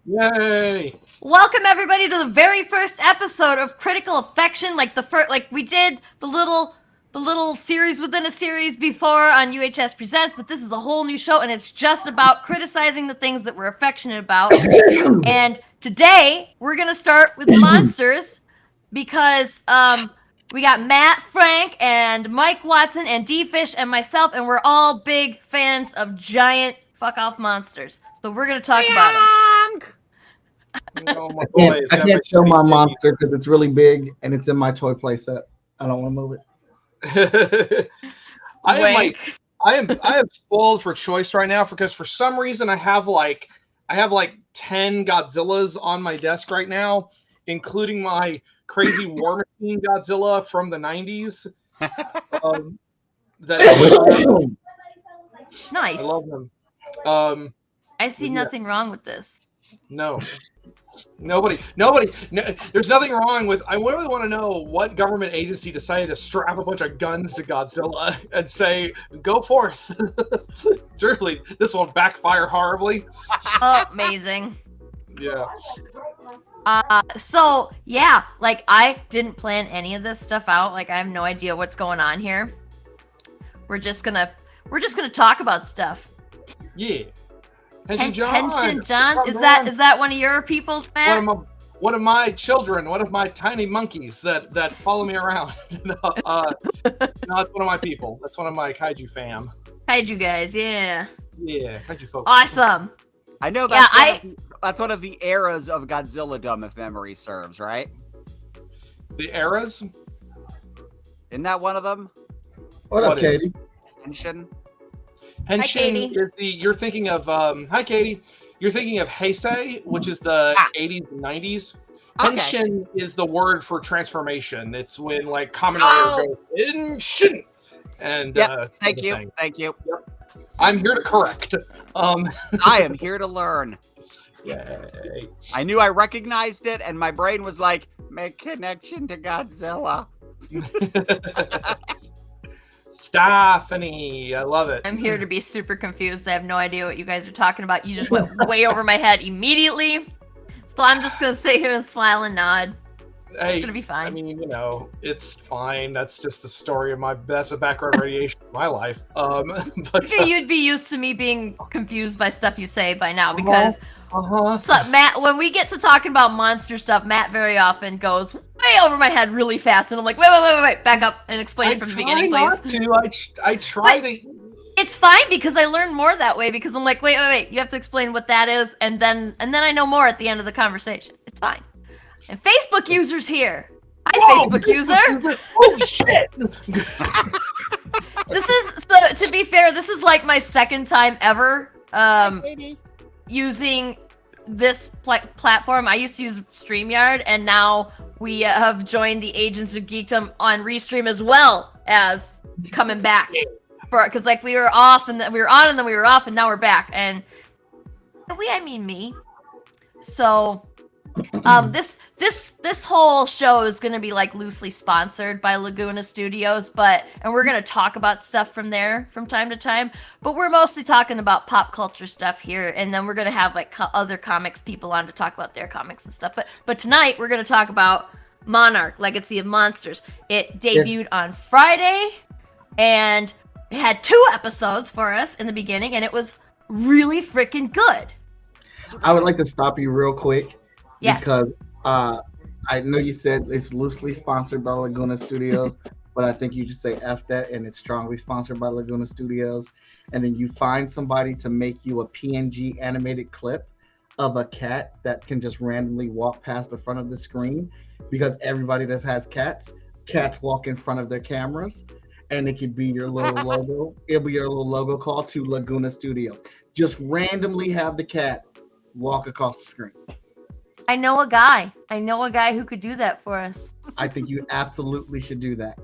Yay! Welcome everybody to the very first episode of Critical Affection. Like we did the little series within a series before on UHS Presents, but this is a whole new show, and it's just about criticizing the things that we're affectionate about. And today we're gonna start with monsters because we got Matt, Frank, and Mike Watson, and Dee Fish, and myself, and we're all big fans of giant fuck-off monsters. So we're gonna talk about them. Oh, I can't show my monster because it's really big and it's in my toy playset. I don't want to move it. I am spoiled for choice right now because for some reason I have like 10 Godzillas on my desk right now, including my crazy War Machine Godzilla from the 90s. Nice. I love them. I see nothing wrong with this. No. Nobody. There's nothing wrong with. I really want to know what government agency decided to strap a bunch of guns to Godzilla and say, "Go forth." Surely this won't backfire horribly. Oh, amazing. Yeah. So yeah, like I didn't plan any of this stuff out. Like I have no idea what's going on here. We're just gonna talk about stuff. Yeah. Henshin John, is that one of your people, Matt? One of my children, one of my tiny monkeys that follow me around. No, it's one of my people. That's one of my kaiju fam. Kaiju guys, yeah. Yeah, kaiju folks. Awesome. I know that's one of the eras of Godzilla-dom, if memory serves, right? The eras? Isn't that one of them? What up, Katie? Henshin? Henshin is you're thinking of hi Katie. You're thinking of Heisei, which is the 80s and 90s. Henshin is the word for transformation. It's when like Kamen Rider goes Henshin. And thank you. Yep. I'm here to correct. I am here to learn. Yay. I knew I recognized it and my brain was like, make connection to Godzilla. Stephanie, I love it. I'm here to be super confused. I have no idea what you guys are talking about. You just went way over my head immediately. So I'm just going to sit here and smile and nod. It's going to be fine. I mean, it's fine. That's just the story of that's a background radiation of my life. But you'd be used to me being confused by stuff you say by now because so Matt, when we get to talking about monster stuff, Matt very often goes way over my head really fast, and I'm like, wait, back up and explain it from the beginning, please. I try to. It's fine because I learn more that way because I'm like, wait, you have to explain what that is, and then I know more at the end of the conversation. It's fine. And Facebook users here. Hi, Facebook user. Holy shit! To be fair, this is like my second time ever using this platform. I used to use StreamYard, and now we have joined the Agents of Geekdom on Restream as well as coming back. Because like we were off, and then we were on, and then we were off, and now we're back. And I mean me. So this whole show is gonna be like loosely sponsored by Laguna Studios, and we're gonna talk about stuff from there from time to time, but we're mostly talking about pop culture stuff here, and then we're gonna have like other comics people on to talk about their comics and stuff. But tonight we're gonna talk about Monarch, Legacy of Monsters. It debuted on Friday, and it had 2 episodes for us in the beginning, and it was really freaking good. I would like to stop you real quick. Yes. Because I know you said it's loosely sponsored by Laguna Studios, but I think you just say F that, and it's strongly sponsored by Laguna Studios. And then you find somebody to make you a PNG animated clip of a cat that can just randomly walk past the front of the screen, because everybody that has cats walk in front of their cameras. and it could be your little logo. It'll be your little logo call to Laguna Studios. Just randomly have the cat walk across the screen. I know a guy who could do that for us. I think you absolutely should do that.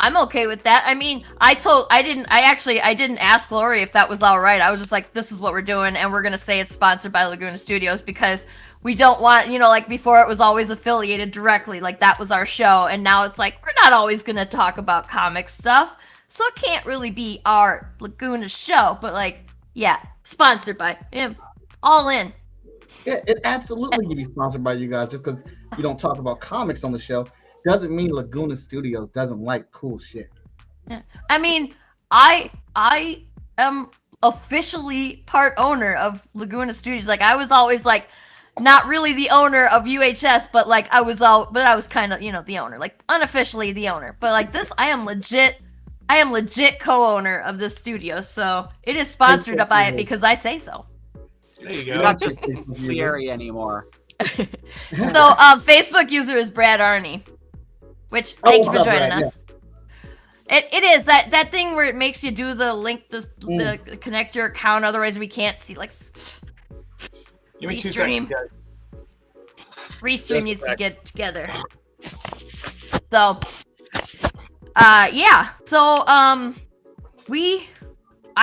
I'm okay with that. I mean, I didn't ask Lori if that was all right. I was just like, this is what we're doing, and we're gonna say it's sponsored by Laguna Studios because we don't want, like before it was always affiliated directly, like that was our show, and now it's like we're not always gonna talk about comic stuff, so it can't really be our Laguna show. But like, yeah, sponsored by him, all in. Yeah, it absolutely can be sponsored by you guys. Just because you don't talk about comics on the show doesn't mean Laguna Studios doesn't like cool shit. Yeah. I mean, I am officially part owner of Laguna Studios. Like I was always like not really the owner of UHS, but like I was kind of, the owner, like unofficially the owner. But like this, I am legit co-owner of this studio. So it is sponsored by it because I say so. There you You're go. not just a subsidiary anymore. So Facebook user is Brad Arney, which thank you for joining us. Yeah. It is that thing where it makes you do the link, the connect your account, otherwise we can't see. Like Give me 2 seconds, guys. Restream needs to get together. So yeah. So I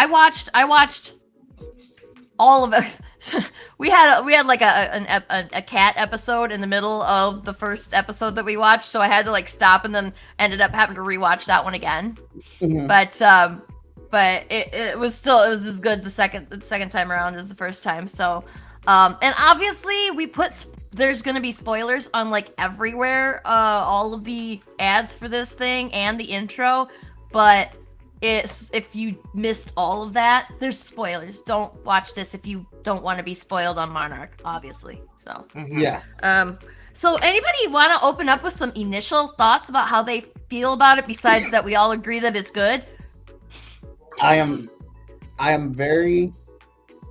watched all of us. we had like a cat episode in the middle of the first episode that we watched, so I had to like stop and then ended up having to rewatch that one again. Mm-hmm. But it was as good the second time around as the first time. So and obviously there's gonna be spoilers on like everywhere, all of the ads for this thing and the intro, but if you missed all of that, there's spoilers. Don't watch this if you don't want to be spoiled on Monarch, obviously. So yes. So anybody want to open up with some initial thoughts about how they feel about it, besides that we all agree that it's good? I am very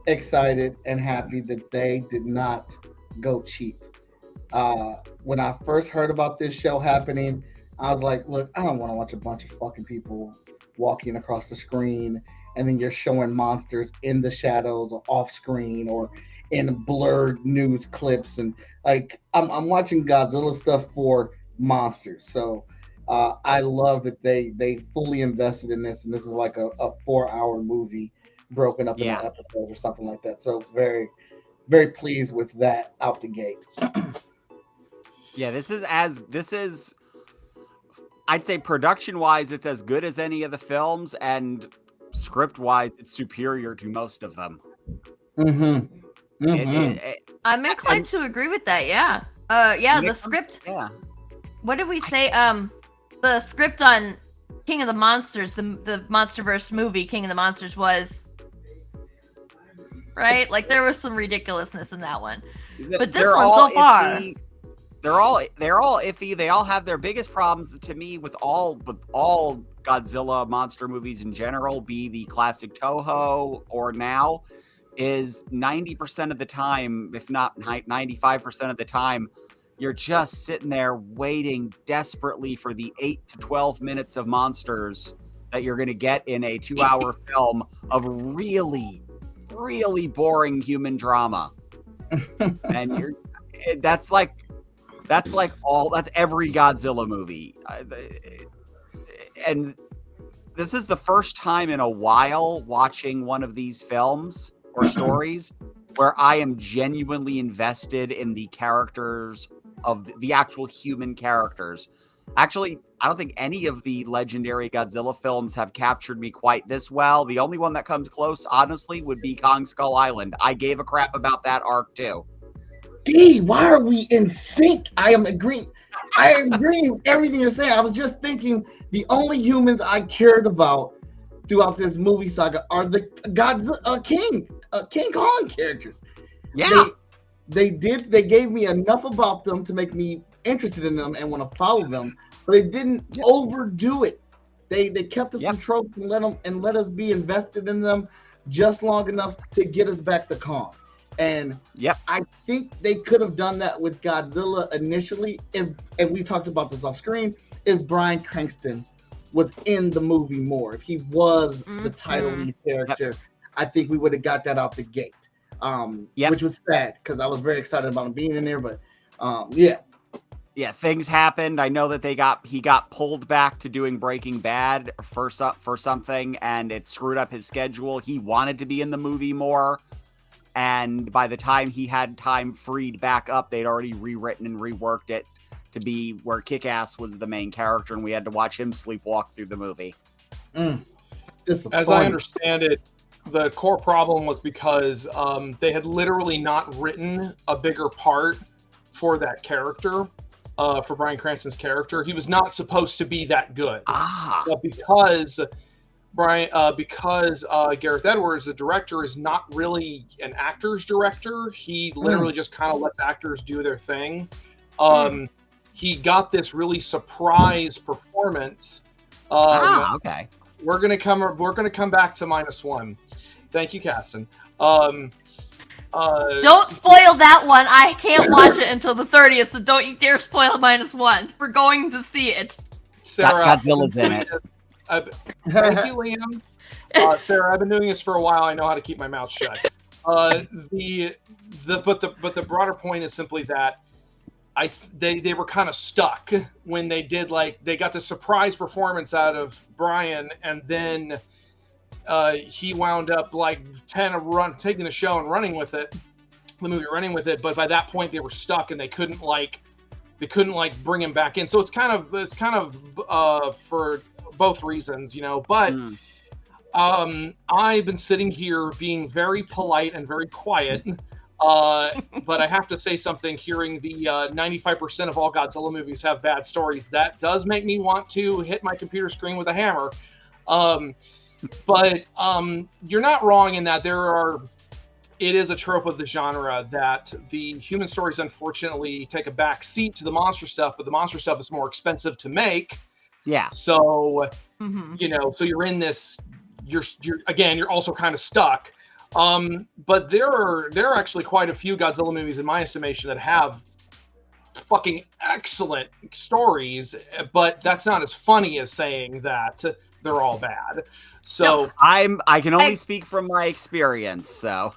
excited and happy that they did not go cheap. When I first heard about this show happening, I was like, look, I don't want to watch a bunch of fucking people walking across the screen and then you're showing monsters in the shadows or off screen or in blurred news clips, and like I'm watching Godzilla stuff for monsters. So I love that they fully invested in this, and this is like a 4-hour movie broken up into episodes or something like that. So very, very pleased with that out the gate. Yeah, this is I'd say production-wise, it's as good as any of the films, and script-wise, it's superior to most of them. Mm-hmm. Mm-hmm. I'm inclined to agree with that. Yeah. The script. Yeah. What did we say? The script on King of the Monsters, the MonsterVerse movie, King of the Monsters, was right. Like there was some ridiculousness in that one, but this one so far. They're all iffy. They all have their biggest problems to me with all Godzilla monster movies in general, be the classic Toho or now, is 90% of the time, if not 95% of the time, you're just sitting there waiting desperately for the 8 to 12 minutes of monsters that you're going to get in a 2-hour film of really, really boring human drama. And that's every Godzilla movie. And this is the first time in a while watching one of these films or stories where I am genuinely invested in the characters of the actual human characters. Actually, I don't think any of the legendary Godzilla films have captured me quite this well. The only one that comes close, honestly, would be Kong Skull Island. I gave a crap about that arc too. Dee, why are we in sync? I am agreeing with everything you're saying. I was just thinking the only humans I cared about throughout this movie saga are the King Kong characters. Yeah. They gave me enough about them to make me interested in them and want to follow them, but they didn't overdo it. They kept us some tropes and let us be invested in them just long enough to get us back to Kong. And Yep. I think they could have done that with Godzilla initially, and we talked about this off screen, if Bryan Cranston was in the movie more. If he was the title lead character, I think we would have got that out the gate. Which was sad because I was very excited about him being in there, but yeah, things happened. I know that he got pulled back to doing Breaking Bad for something, and it screwed up his schedule. He wanted to be in the movie more, and by the time he had time freed back up, they'd already rewritten and reworked it to be where Kick-Ass was the main character, and we had to watch him sleepwalk through the movie. As I understand it, the core problem was because they had literally not written a bigger part for that character. For Bryan Cranston's character, he was not supposed to be that good. But because Gareth Edwards, the director, is not really an actor's director, he literally just kind of lets actors do their thing. He got this really surprise performance. Okay. We're gonna come back to -1. Thank you, Caston. Don't spoil that one. I can't watch it until the 30th, so don't you dare spoil -1. We're going to see it. Sarah, Godzilla's in it. Thank you, Liam. Sarah, I've been doing this for a while. I know how to keep my mouth shut. But the broader point is simply that they were kind of stuck when they did, like, they got the surprise performance out of Brian, and then he wound up like taking the show and running with it, the movie running with it. But by that point, they were stuck and they couldn't bring him back in. So it's kind of for both reasons, you know. But I've been sitting here being very polite and very quiet. But I have to say something. Hearing the 95% of all Godzilla movies have bad stories, that does make me want to hit my computer screen with a hammer. But you're not wrong in that it is a trope of the genre that the human stories unfortunately take a back seat to the monster stuff, but the monster stuff is more expensive to make. Yeah. So, you know, so you're in this, you're also kind of stuck. But there are actually quite a few Godzilla movies in my estimation that have fucking excellent stories, but that's not as funny as saying that they're all bad. So I can only speak from my experience. So,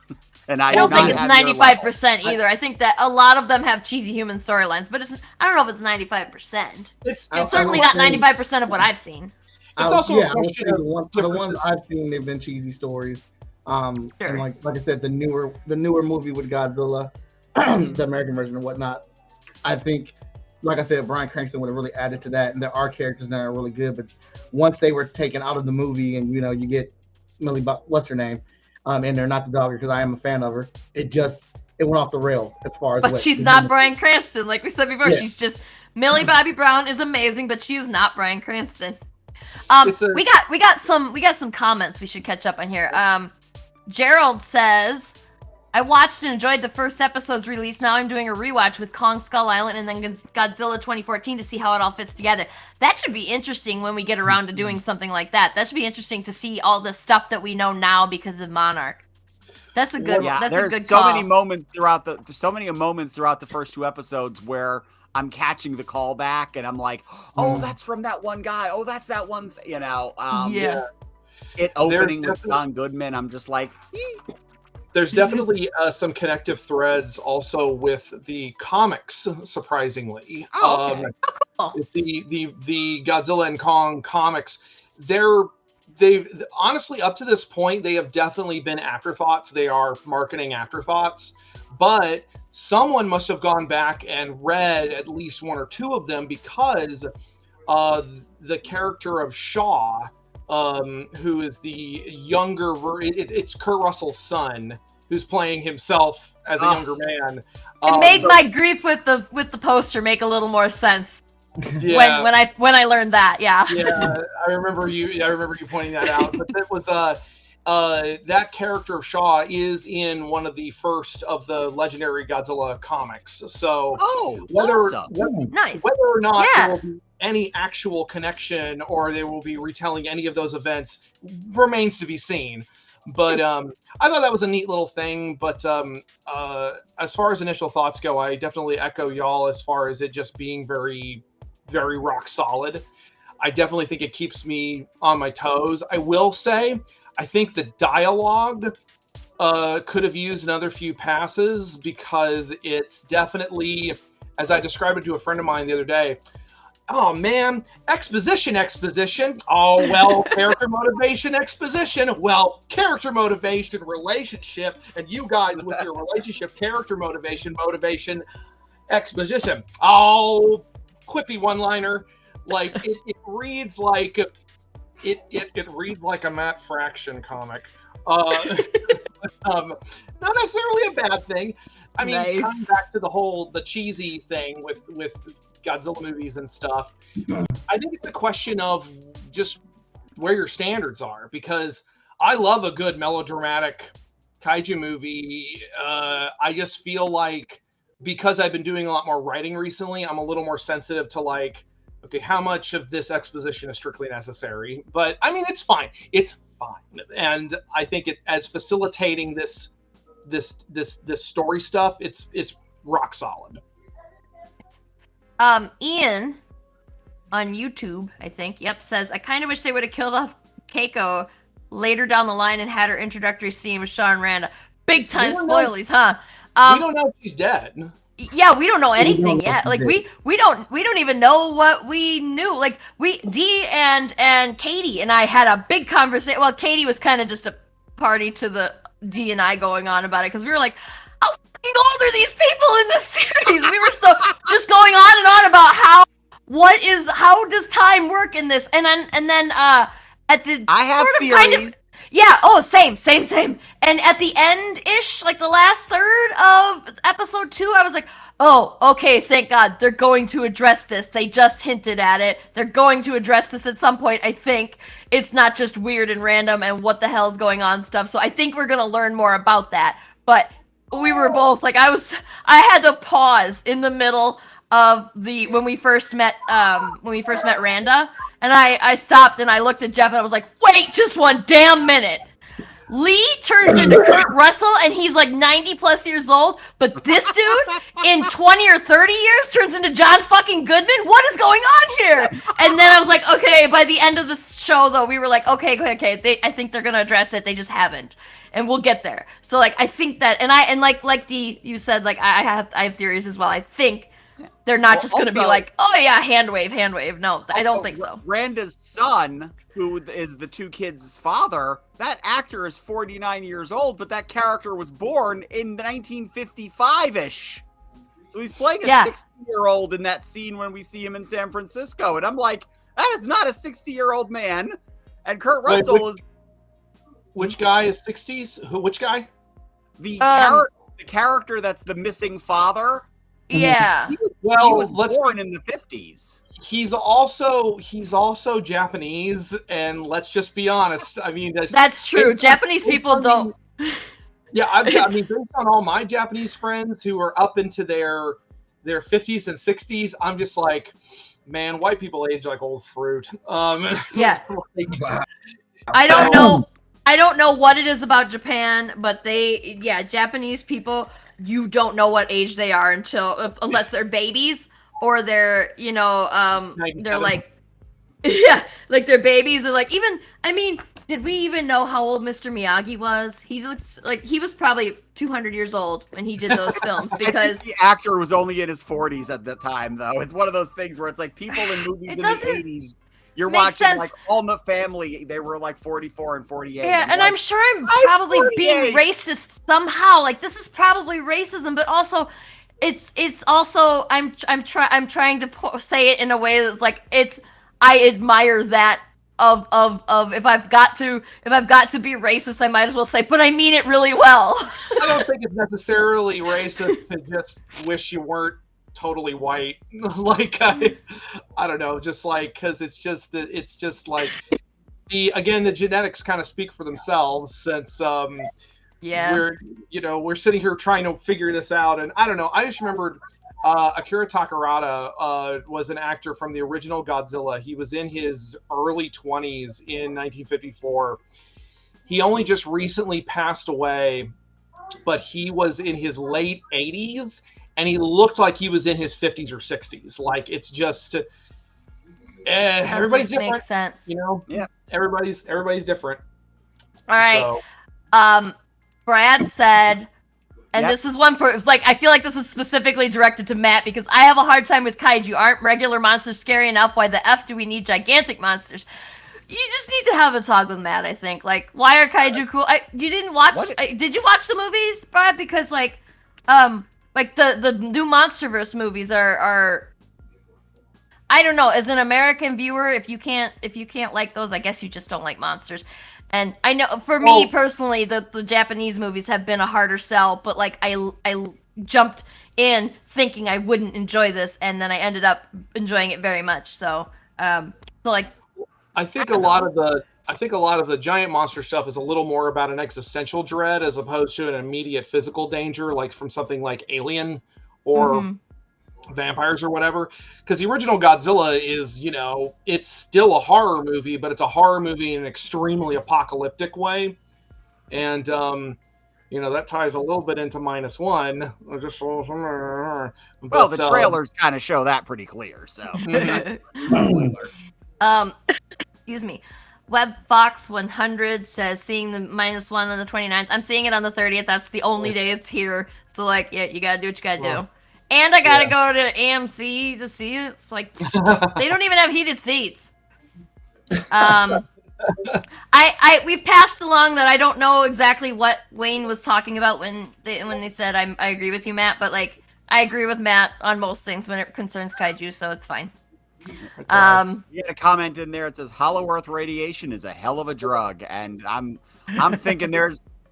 and I don't think it's 95% either. I think that a lot of them have cheesy human storylines, but I don't know if it's 95%. It's certainly not 95% of what I've seen. It's also a question of the ones I've seen, they've been cheesy stories. And like I said, the newer movie with Godzilla, the American version and whatnot, I think, like I said, Bryan Cranston would have really added to that. And there are characters that are really good, but once they were taken out of the movie, and you know, you get Millie, what's her name, and they're not the dogger, because I am a fan of her. It went off the rails as far as. But she's not Bryan Cranston, like we said before. Yeah. She's just Millie Bobby Brown is amazing, but she's not Bryan Cranston. We got some comments we should catch up on here. Gerald says, I watched and enjoyed the first episode's release. Now I'm doing a rewatch with Kong Skull Island and then Godzilla 2014 to see how it all fits together. That should be interesting when we get around to doing something like that. That should be interesting to see all the stuff that we know now because of Monarch. That's a good. Yeah, that's there's a good so call. many moments throughout the first two episodes where I'm catching the call back and I'm like, oh, that's from that one guy. Oh, that's that one. You know. It opening with John Goodman, I'm just like, There's definitely some connective threads also with the comics, surprisingly. Oh, okay. Cool. The Godzilla and Kong comics, they've honestly, up to this point, they have definitely been afterthoughts. They are marketing afterthoughts, but someone must have gone back and read at least one or two of them, because the character of Shaw, who is the younger it's Kurt Russell's son who's playing himself as a younger man. It made my grief with the poster make a little more sense. Yeah. when I learned that. Yeah. Yeah, I remember you pointing that out. But that was that character of Shaw is in one of the first of the legendary Godzilla comics. So whether or not there will be any actual connection or they will be retelling any of those events remains to be seen. But I thought that was a neat little thing. But as far as initial thoughts go, I definitely echo y'all as far as it just being very, very rock solid. I definitely think it keeps me on my toes. I will say, I think the dialogue could have used another few passes because it's definitely, as I described it to a friend of mine the other day, oh man, exposition. Oh, well, character motivation, exposition. Well, character motivation, relationship. And you guys with your relationship, character motivation, exposition. Oh, quippy one-liner. Like, it reads like it reads like a Matt Fraction comic. Not necessarily a bad thing. I mean, Nice. Coming back to the cheesy thing with Godzilla movies and stuff, I think it's a question of just where your standards are, because I love a good melodramatic kaiju movie. I just feel like because I've been doing a lot more writing recently, I'm a little more sensitive to like, okay, how much of this exposition is strictly necessary? But I mean, it's fine. It's fine. And I think it, as facilitating this story stuff, it's rock solid. Ian on YouTube, I think, says, I kind of wish they would have killed off Keiko later down the line and had her introductory scene with Shawn Randa. Big time spoilies, huh? We don't know if she's dead. Yeah, we don't know anything yet. Like we don't even know what we knew. Like Dee and Katie and I had a big conversation. Well, Katie was kind of just a party to the Dee and I going on about it because we were like, how fucking old are these people in this series? We were so just going on and on about how does time work in this? And then at the I have sort of theories. kind of, yeah, oh, same. And at the end-ish, like the last third of episode 2, I was like, oh, okay, thank God. They're going to address this. They just hinted at it. They're going to address this at some point, I think. It's not just weird and random and what the hell's going on stuff. So I think we're going to learn more about that. But we were both, like, I had to pause in the middle of when we first met Randa. And I stopped and I looked at Jeff and I was like, wait just one damn minute. Lee turns into Kurt Russell and he's like 90 plus years old, but this dude in 20 or 30 years turns into John fucking Goodman? What is going on here? And then I was like, okay, by the end of the show though, we were like, okay, I think they're gonna address it, they just haven't. And we'll get there. So like, I think that, and like you said, like I have theories as well. I think they're not just going to be like, oh yeah, hand wave. No, I don't think so. Randa's son, who is the two kids' father, that actor is 49 years old, but that character was born in 1955-ish. So he's playing a 60-year-old in that scene when we see him in San Francisco. And I'm like, that is not a 60-year-old man. And Kurt Russell is... Which guy is 60s? Which guy? The character that's the missing father. Yeah. He was born in the 50s. He's also Japanese, and let's just be honest. I mean, that's true. Japanese people don't. Yeah, I mean, based on all my Japanese friends who are up into their 50s and 60s, I'm just like, man, white people age like old fruit. Yeah. I don't know what it is about Japan, but Japanese people, you don't know what age they are unless they're babies or they're, they're like, like they're babies or like even, I mean, did we even know how old Mr. Miyagi was? He looks like he was probably 200 years old when he did those films because the actor was only in his 40s at the time, though. It's one of those things where it's like people in movies in the 80s. You're watching sense. Like All in the Family. They were like 44 and 48. Yeah, and I'm sure I'm probably being racist somehow. Like this is probably racism, but also, it's also I'm trying to say it in a way that's like I admire that of if I've got to be racist, I might as well say, but I mean it really well. I don't think it's necessarily racist to just wish you weren't totally white. Like I don't know, just like because it's just like the genetics kind of speak for themselves since we're sitting here trying to figure this out, and I don't know, I just remembered Akira Takarada was an actor from the original Godzilla. He was in his early 20s in 1954. He only just recently passed away, but he was in his late 80s, and he looked like he was in his 50s or 60s. Like, it's just everybody's different. Makes sense. You know, Yeah. Everybody's different. All right. So, Brad said, and Yep. this is one for, it's like, I feel like this is specifically directed to Matt because I have a hard time with kaiju. Aren't regular monsters scary enough? Why the F do we need gigantic monsters? You just need to have a talk with Matt, I think. Like, why are kaiju cool? You didn't watch, did you watch the movies, Brad? Because, like the new MonsterVerse movies are I don't know, as an American viewer, if you can't like those, I guess you just don't like monsters. And I know, for me personally, the Japanese movies have been a harder sell, but like I jumped in thinking I wouldn't enjoy this, and then I ended up enjoying it very much. So, like, I think a lot of the giant monster stuff is a little more about an existential dread as opposed to an immediate physical danger, like from something like Alien or vampires or whatever. Because the original Godzilla is, you know, it's still a horror movie, but it's a horror movie in an extremely apocalyptic way. And, you know, that ties a little bit into -1. Well, the trailers kind of show that pretty clear, so. Excuse me. WebFox100 says, seeing the -1 on the 29th. I'm seeing it on the 30th. That's the only day it's here. So, like, yeah, you gotta do what you gotta do. And I gotta go to AMC to see it. Like, they don't even have heated seats. We've passed along that I don't know exactly what Wayne was talking about when they said I agree with you, Matt, but like I agree with Matt on most things when it concerns kaiju, so it's fine. You had a comment in there. It says Hollow Earth radiation is a hell of a drug, and I'm thinking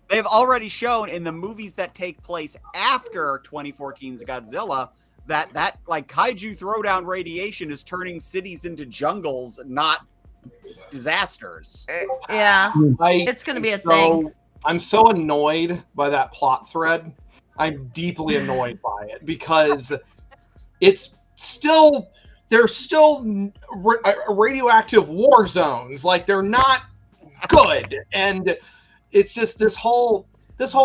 they've already shown in the movies that take place after 2014's Godzilla that like kaiju throwdown radiation is turning cities into jungles, not disasters. Yeah, it's gonna be a thing. I'm so annoyed by that plot thread. I'm deeply annoyed by it because it's still there's still radioactive war zones. Like, they're not good, and it's just this whole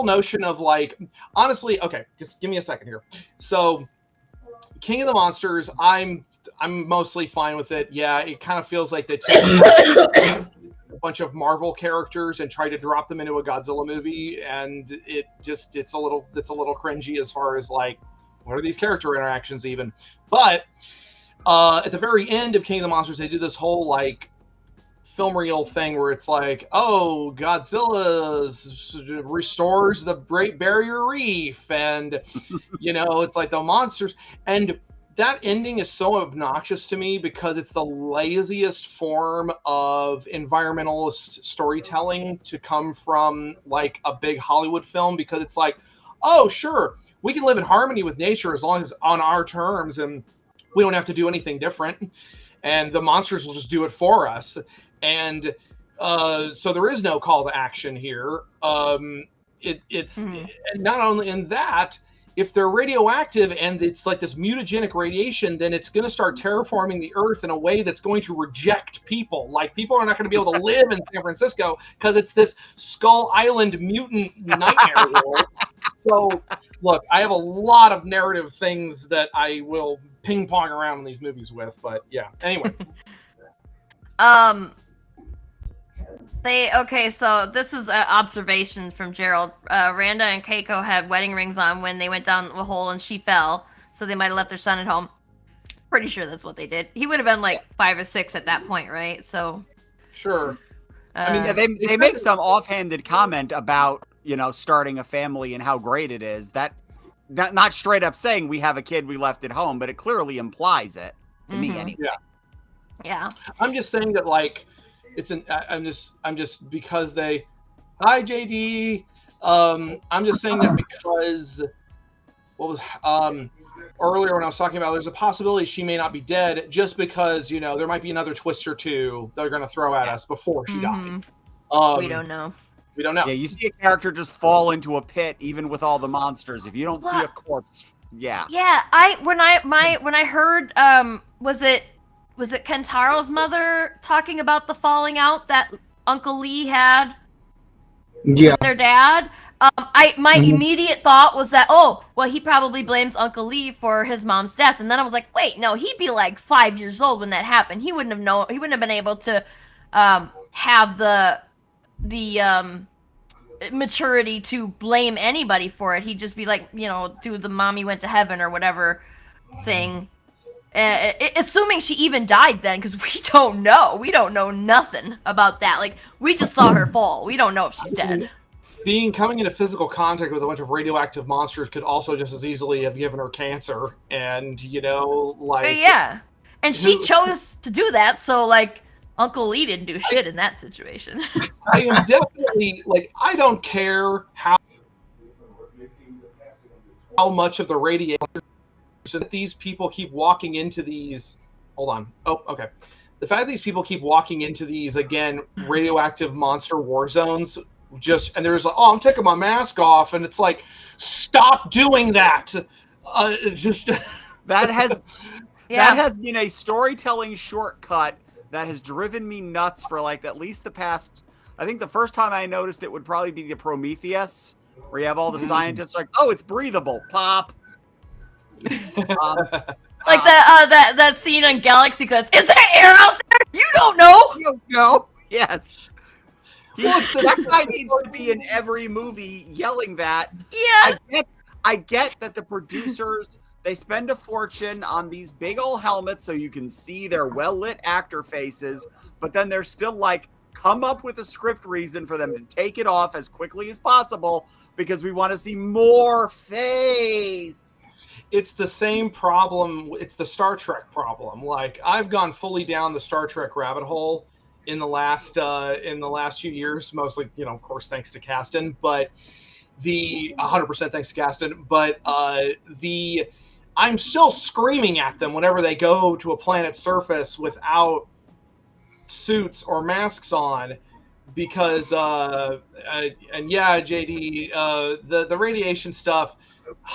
notion of, like, honestly, okay, just give me a second here. So, King of the Monsters, I'm mostly fine with it. Yeah, it kind of feels like they took a bunch of Marvel characters and tried to drop them into a Godzilla movie, and it's a little cringy as far as, like, what are these character interactions even? But at the very end of King of the Monsters, they do this whole, like, film reel thing where it's like, oh, Godzilla restores the Great Barrier Reef, and you know, it's like the monsters, and that ending is so obnoxious to me because it's the laziest form of environmentalist storytelling to come from, like, a big Hollywood film, because it's like, oh, sure, we can live in harmony with nature as long as on our terms, and we don't have to do anything different, and the monsters will just do it for us. And so there is no call to action here. It's not only in that, if they're radioactive and it's like this mutagenic radiation, then it's going to start terraforming the Earth in a way that's going to reject people. Like, people are not going to be able to live in San Francisco because it's this Skull Island mutant nightmare world. So, look, I have a lot of narrative things that I will ping pong around in these movies with, but yeah. Anyway. So this is an observation from Gerald. Randa and Keiko had wedding rings on when they went down the hole and she fell, so they might have left their son at home. Pretty sure that's what they did. He would have been like 5 or 6 at that point, right? So, sure. I mean, they make some offhanded comment about, you know, starting a family and how great it is. That not straight up saying we have a kid we left at home, but it clearly implies it to me anyway. Yeah. I'm just saying that, like, I'm just because they, hi JD. I'm just saying that because earlier when I was talking about, there's a possibility she may not be dead, just because, you know, there might be another twist or two they're going to throw at us before she dies. We don't know. Yeah, you see a character just fall into a pit, even with all the monsters. If you don't see a corpse, Yeah, when I heard, was it Kentaro's mother talking about the falling out that Uncle Lee had Yeah. Their dad. My immediate thought was that, oh, well, he probably blames Uncle Lee for his mom's death, and then I was like, wait, no, he'd be like 5 years old when that happened. He wouldn't have been able to have the maturity to blame anybody for it. He'd just be like, dude, the mommy went to heaven or whatever thing. Assuming she even died then, because we don't know. We don't know nothing about that. Like, we just saw her fall. We don't know if she's dead. Coming into physical contact with a bunch of radioactive monsters could also just as easily have given her cancer. And, yeah. And she chose to do that, so, like, Uncle Lee didn't do shit in that situation. I am definitely, I don't care how much of the radiation that these people keep walking into these. Hold on. Oh, okay. The fact that these people keep walking into these, again, radioactive monster war zones, and there's like, oh, I'm taking my mask off, and it's like, stop doing that. That has been a storytelling shortcut that has driven me nuts for at least the past. I think the first time I noticed it would probably be the Prometheus, where you have all the scientists like, oh, it's breathable, pop. Like that scene on Galaxy Quest. Is there air out there? You don't know. You don't know. Yes. That guy needs to be in every movie yelling that. Yeah. I get that the producers, they spend a fortune on these big old helmets so you can see their well-lit actor faces, but then they're still like, come up with a script reason for them to take it off as quickly as possible because we want to see more face. It's the same problem. It's the Star Trek problem. Like, I've gone fully down the Star Trek rabbit hole in the last few years, mostly, of course, thanks to Caston, but 100% thanks to Caston, but I'm still screaming at them whenever they go to a planet's surface without suits or masks on, because and yeah, JD, the radiation stuff.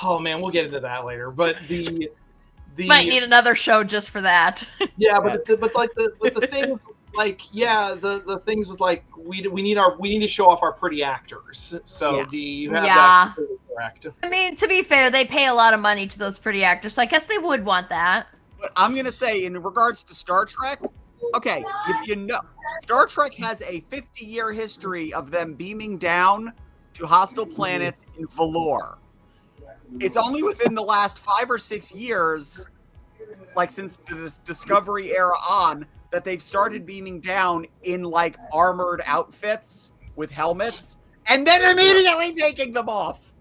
Oh man, we'll get into that later. But the might need another show just for that. Yeah, but the things the things with we need to show off our pretty actors. So yeah. Do you have that correct? I mean, to be fair, they pay a lot of money to those pretty actors, so I guess they would want that. But I'm gonna say, in regards to Star Trek, okay, if you know, Star Trek has a 50-year history of them beaming down to hostile planets in Valor. It's only within the last 5 or 6 years, since the Discovery era on, that they've started beaming down in armored outfits with helmets and then immediately taking them off.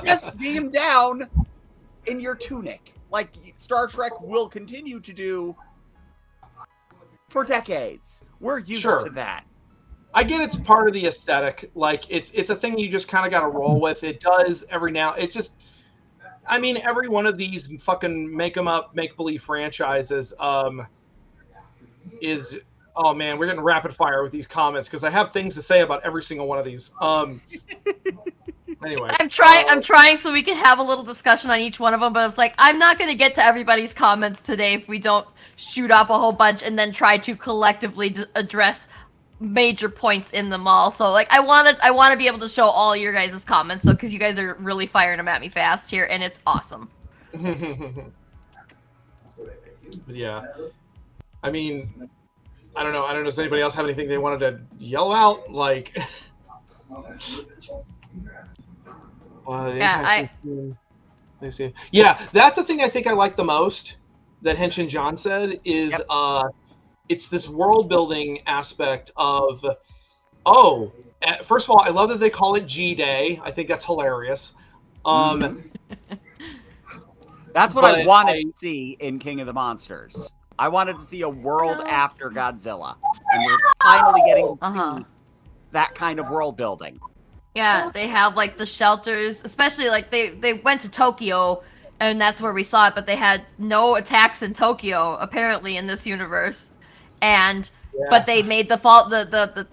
Just beam down in your tunic, like Star Trek will continue to do for decades. We're used to that. I get it's part of the aesthetic. It's a thing you just kind of got to roll with. It does every now. It just, I mean, every one of these fucking make-believe franchises is, oh man, we're getting rapid fire with these comments because I have things to say about every single one of these. Anyway, I'm trying so we can have a little discussion on each one of them, but it's like I'm not going to get to everybody's comments today if we don't shoot off a whole bunch and then try to collectively address major points in them all. So I want to be able to show all your guys' comments, because you guys are really firing them at me fast here, and it's awesome. Yeah, I mean, I don't know. Does anybody else have anything they wanted to yell out? Yeah, that's the thing I think I like the most that Henshin John said is it's this world building aspect of, first of all, I love that they call it G-Day. I think that's hilarious. That's what I wanted to see in King of the Monsters. I wanted to see a world after Godzilla, and we're finally getting that kind of world building. Yeah, they have the shelters, especially they went to Tokyo, and that's where we saw it, but they had no attacks in Tokyo apparently in this universe. And but they made the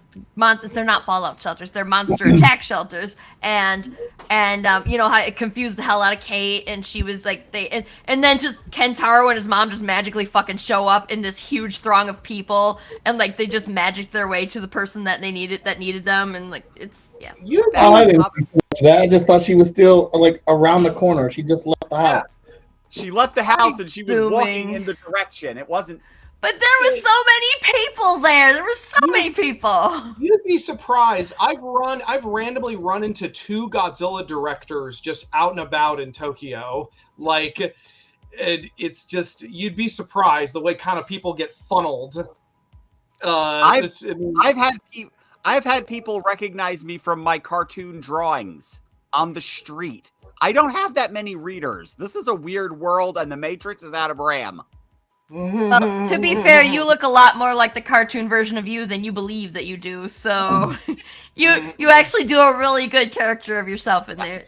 they're not fallout shelters, they're monster attack shelters, and you know how it confused the hell out of Kate, and she was like and then just Kentaro and his mom just magically fucking show up in this huge throng of people, and like they just magicked their way to the person that needed them, and like it's I didn't think that. I just thought she was still like around the corner. She just left the house. She left the house and she was walking in the direction. It wasn't. But there was so many people there. There were so many people. You'd be surprised. I've randomly run into 2 Godzilla directors just out and about in Tokyo. Like, it's just, you'd be surprised the way kind of people get funneled. I've had people recognize me from my cartoon drawings on the street. I don't have that many readers. This is a weird world, and the Matrix is out of RAM. Well, to be fair, you look a lot more like the cartoon version of you than you believe that you do. So you actually do a really good character of yourself in there.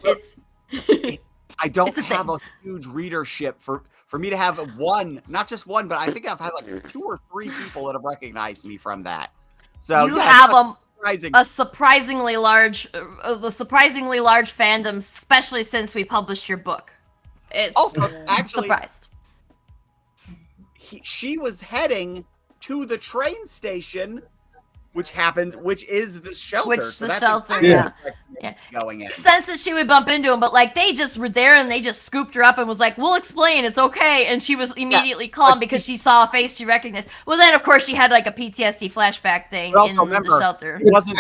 I don't have a huge readership for me to have not just one, but I think I've had like 2 or 3 people that have recognized me from that. So you have a surprisingly large fandom, especially since we published your book. It's also actually surprised. She was heading to the train station, which is the shelter. Going in. Sense that she would bump into him, but like they just were there and they just scooped her up and was like, "We'll explain, it's okay." And she was immediately calm because she saw a face she recognized. Well, then of course she had like a PTSD flashback thing in the shelter. It wasn't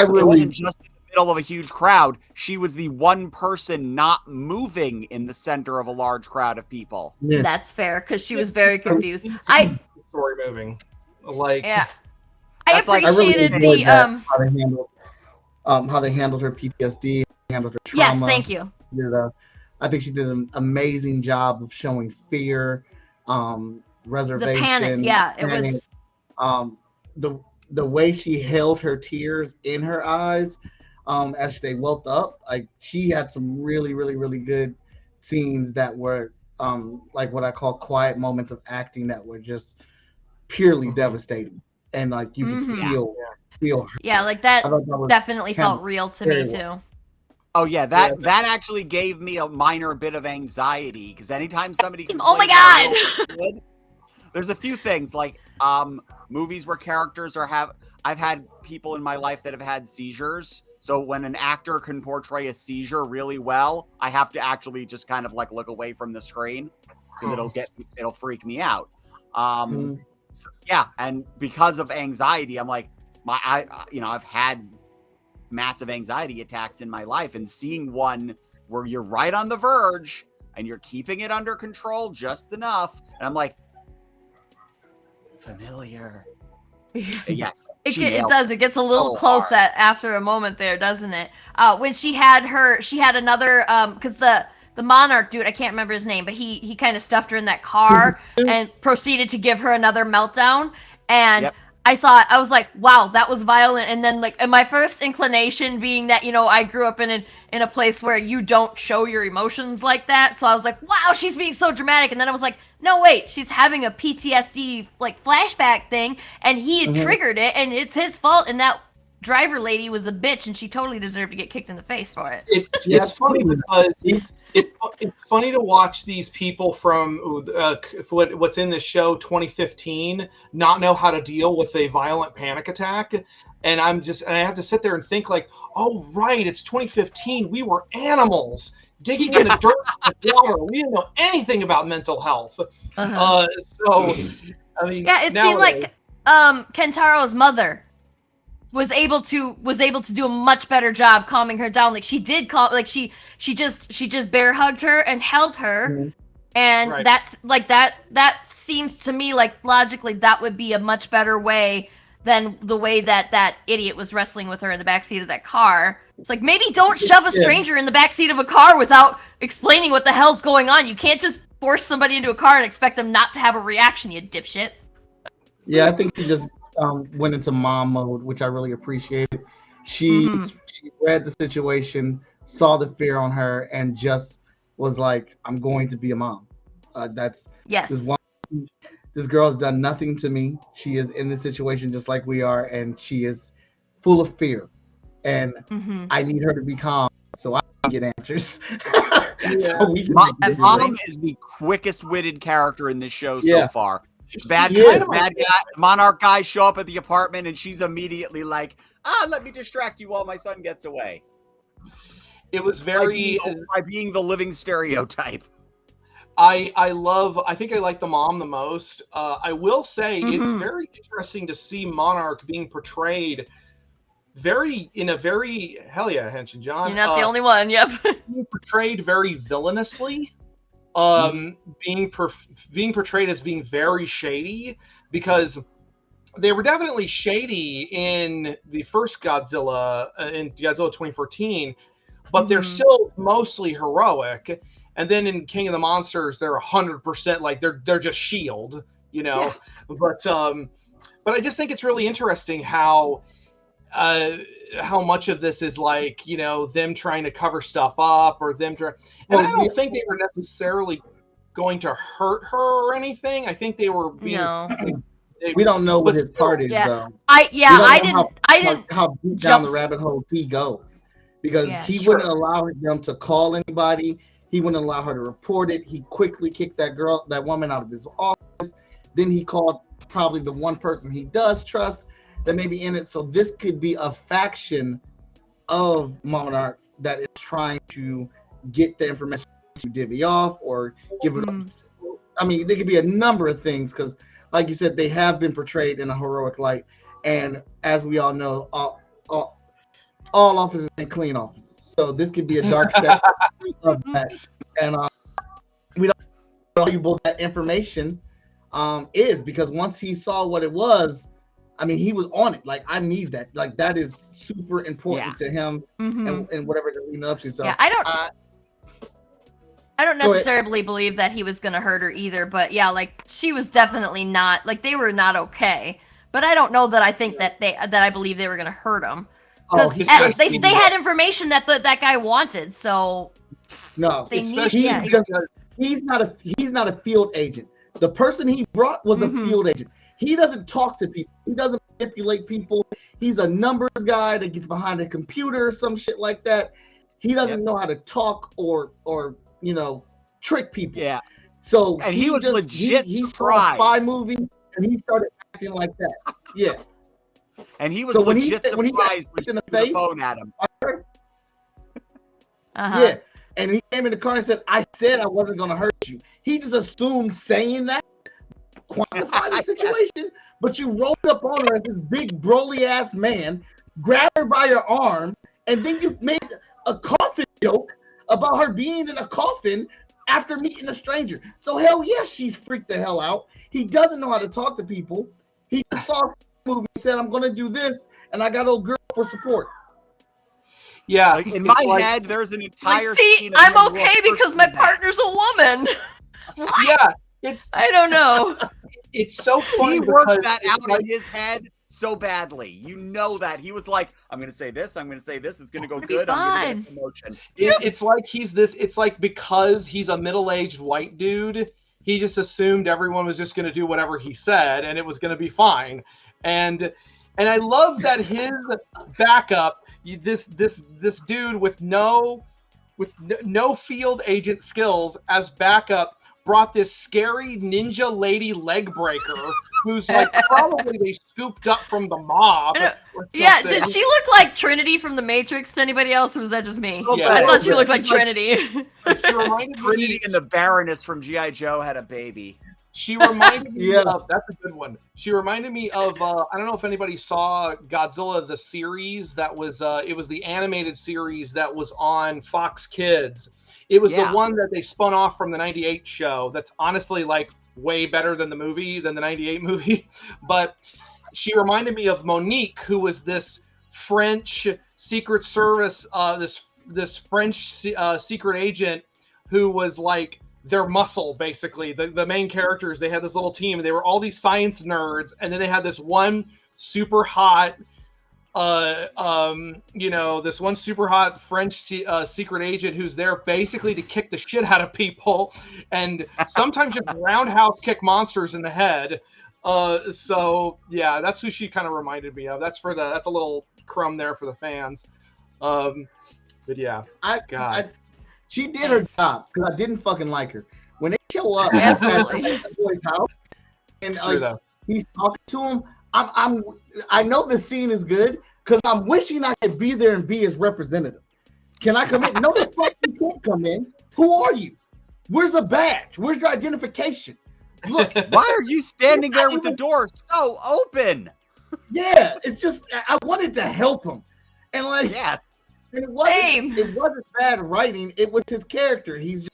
just in the middle of a huge crowd. She was the one person not moving in the center of a large crowd of people. Yeah. That's fair because she was very confused. Story moving, like I appreciated how they handled her PTSD, handled her trauma. Yes, thank you. I think she did an amazing job of showing fear, reservation, the panic. It was the way she held her tears in her eyes as they welled up. Like she had some really, really, really good scenes that were like what I call quiet moments of acting that were just purely devastating, and like you could feel her. Yeah, like that definitely felt real to me too. Oh yeah, that actually gave me a minor bit of anxiety because anytime somebody oh my god, there's a few things like movies where characters I've had people in my life that have had seizures. So when an actor can portray a seizure really well, I have to actually just kind of like look away from the screen because it'll freak me out. So, yeah, and because of anxiety, I'm like I've had massive anxiety attacks in my life, and seeing one where you're right on the verge and you're keeping it under control just enough, and I'm like, familiar. Yeah. It does. It gets a little close after a moment there, doesn't it? When she had another, because the Monarch dude, I can't remember his name, but he kind of stuffed her in that car and proceeded to give her another meltdown. And I was like, wow, that was violent. And then and my first inclination being that, I grew up in a place where you don't show your emotions like that. So I was like, wow, she's being so dramatic. And then I was like, no, wait, she's having a PTSD flashback thing, and he had triggered it, and it's his fault. And that driver lady was a bitch, and she totally deserved to get kicked in the face for it. It's funny because it's funny to watch these people from what's in the show 2015 not know how to deal with a violent panic attack. And I have to sit there and think like, oh, right, it's 2015. We were animals digging in the dirt and water. We didn't know anything about mental health. So, I mean, it seemed like Kentaro's mother was able to do a much better job calming her down. Like she did she just bear hugged her and held her. And that's that seems to me like logically that would be a much better way than the way that idiot was wrestling with her in the backseat of that car. It's like, maybe don't shove a stranger in the backseat of a car without explaining what the hell's going on. You can't just force somebody into a car and expect them not to have a reaction, you dipshit. Yeah, I think he just went into mom mode, which I really appreciated. She read the situation, saw the fear on her, and just was like, I'm going to be a mom. That's yes. This girl has done nothing to me. She is in this situation just like we are, and she is full of fear. And I need her to be calm so I can get answers. So Mom is the quickest-witted character in this show so far. Bad guy, Monarch guys show up at the apartment, and she's immediately like, let me distract you while my son gets away. It was very... By being the living stereotype. I think I like the mom the most. I will say it's very interesting to see Monarch being portrayed in a very hell yeah, Henshin John. You're not the only one. Yep. Being portrayed very villainously. Being portrayed as being very shady, because they were definitely shady in the first Godzilla, in Godzilla 2014, but they're still mostly heroic. And then in King of the Monsters, they're 100% like they're just shield, you know. Yeah. But I just think it's really interesting how much of this is like, you know, them trying to cover stuff up or them to. And I don't think they were necessarily going to hurt her or anything. I think they were being. No. We don't know what his part is, though. I didn't how deep down the rabbit hole he goes, because he wouldn't allow them to call anybody. He wouldn't allow her to report it. He quickly kicked that woman out of his office. Then he called probably the one person he does trust that may be in it. So this could be a faction of Monarch that is trying to get the information to divvy off or give it. I mean, there could be a number of things because, like you said, they have been portrayed in a heroic light. And as we all know, all offices ain't clean offices. So this could be a dark side of that, and we don't know how valuable that information is, because once he saw what it was, I mean, he was on it. Like, I need that. Like, that is super important to him, and whatever they're leading up to. So yeah, I don't necessarily believe that he was gonna hurt her either, but yeah, like she was definitely not. Like they were not okay. But I don't know that I think that I believe they were gonna hurt him. Because they had information that that guy wanted, so no, he's not a field agent. The person he brought was a field agent. He doesn't talk to people. He doesn't manipulate people. He's a numbers guy that gets behind a computer or some shit like that. He doesn't know how to talk or you know, trick people. Yeah. So and he was legit. He saw a spy movie and he started acting like that. Yeah. And he was legit surprised when he the phone at him. Yeah, and he came in the car and said, I said I wasn't going to hurt you. He just assumed saying that quantify the situation, but you rolled up on her as this big broly-ass man, grabbed her by her arm, and then you made a coffin joke about her being in a coffin after meeting a stranger. So hell yes, she's freaked the hell out. He doesn't know how to talk to people. He saw movie said I'm gonna do this and I got old girl for support. Yeah, like in my head there's an entire scene I'm okay because my partner's a woman. Yeah, it's I don't know. It's so funny. He worked that out in his head so badly. You know that he was like, I'm gonna say this, I'm gonna say this, it's gonna go good, I'm gonna get a promotion. It's like it's like because he's a middle-aged white dude, he just assumed everyone was just gonna do whatever he said and it was gonna be fine. And I love that his backup, this dude with no field agent skills as backup, brought this scary ninja lady leg breaker who's like probably they scooped up from the mob. Yeah, did she look like Trinity from The Matrix to anybody else, or was that just me? I thought she looked like Trinity. She reminded Trinity and the Baroness from G.I. Joe had a baby. She reminded me of, that's a good one. She reminded me of, I don't know if anybody saw Godzilla, the series that was, it was the animated series that was on Fox Kids. It was the one that they spun off from the 98 show. That's honestly like way better than the movie, than the 98 movie. But she reminded me of Monique, who was this French Secret Service, this French secret agent who was like, their muscle, basically. The main characters, they had this little team, and they were all these science nerds, and then they had this one super hot you know, this one super hot French secret agent who's there basically to kick the shit out of people, and sometimes just roundhouse kick monsters in the head. So yeah, that's who she kind of reminded me of. That's a little crumb there for the fans. But yeah, she did her job because I didn't fucking like her when they show up Absolutely. at the boy's house and true, he's talking to him. I know the scene is good because I'm wishing I could be there and be his representative. Can I come in? No, the fuck you can't come in. Who are you? Where's the badge? Where's your identification? Look, why are you standing there with the door so open? Yeah, it's just I wanted to help him, and like yes, and it wasn't bad writing. It was his character. He's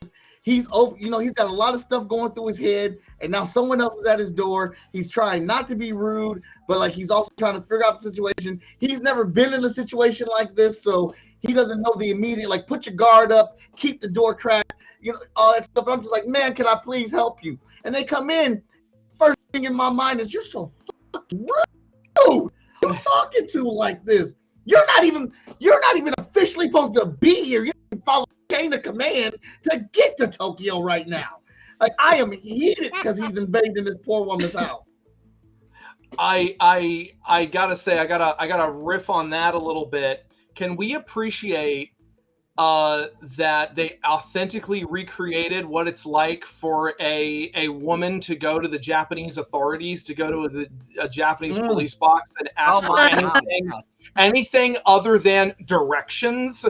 over. You know, he's got a lot of stuff going through his head, and now someone else is at his door. He's trying not to be rude, but like he's also trying to figure out the situation. He's never been in a situation like this, so he doesn't know the immediate. Like, put your guard up, keep the door cracked, you know, all that stuff. And I'm just like, man, can I please help you? And they come in. First thing in my mind is, you're so fucking rude. You're talking to like this. You're not even officially supposed to be here. You didn't follow the chain of command to get to Tokyo right now. Like, I am heated because he's invading this poor woman's house. I gotta say, I gotta riff on that a little bit. Can we appreciate that they authentically recreated what it's like for a woman to go to the Japanese authorities, to go to a Japanese police box and ask for anything other than directions?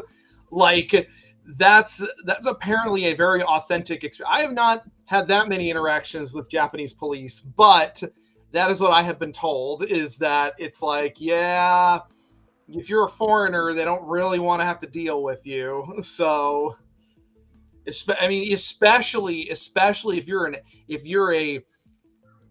Like, that's apparently a very authentic experience. I have not had that many interactions with Japanese police, but that is what I have been told, is that it's like, yeah, if you're a foreigner, they don't really want to have to deal with you. So, I mean, especially if you're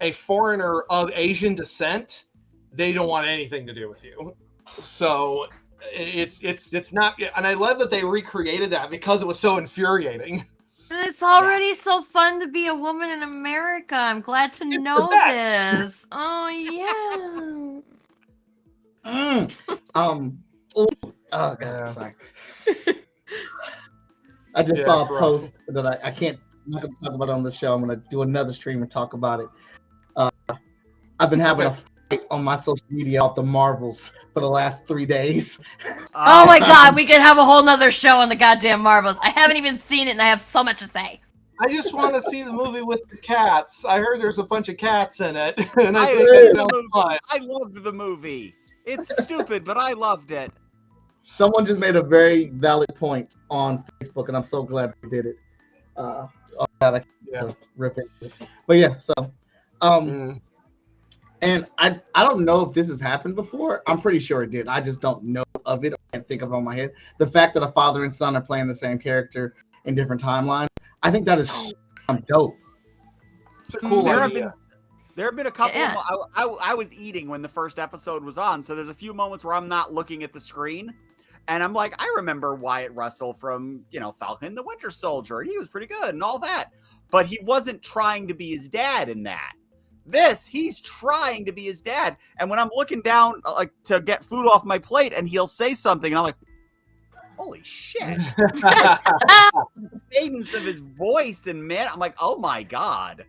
a foreigner of Asian descent, they don't want anything to do with you. So it's not, and I love that they recreated that because it was so infuriating. It's already so fun to be a woman in America. I'm glad to know this. Oh yeah. Oh god, sorry. I just saw a post that I can't. I'm not going to talk about it on the show. I'm going to do another stream and talk about it. I've been having a fight on my social media off the Marvels for the last 3 days. Oh my god, we could have a whole nother show on the goddamn Marvels. I haven't even seen it and I have so much to say. I just want to see the movie with the cats. I heard there's a bunch of cats in it, and I loved the movie. It's stupid, but I loved it. Someone just made a very valid point on Facebook, and I'm so glad they did it. Oh God, I can't rip it. But yeah, so and I don't know if this has happened before. I'm pretty sure it did. I just don't know of it. I can't think of it on my head. The fact that a father and son are playing the same character in different timelines, I think that is dope. It's a cool idea. There have been a couple. Yeah. I was eating when the first episode was on, so there's a few moments where I'm not looking at the screen, and I'm like, I remember Wyatt Russell from, you know, Falcon the Winter Soldier, and he was pretty good and all that, but he wasn't trying to be his dad in that. He's trying to be his dad, and when I'm looking down like to get food off my plate, and he'll say something, and I'm like, holy shit! The cadence of his voice, and man, I'm like, oh my god.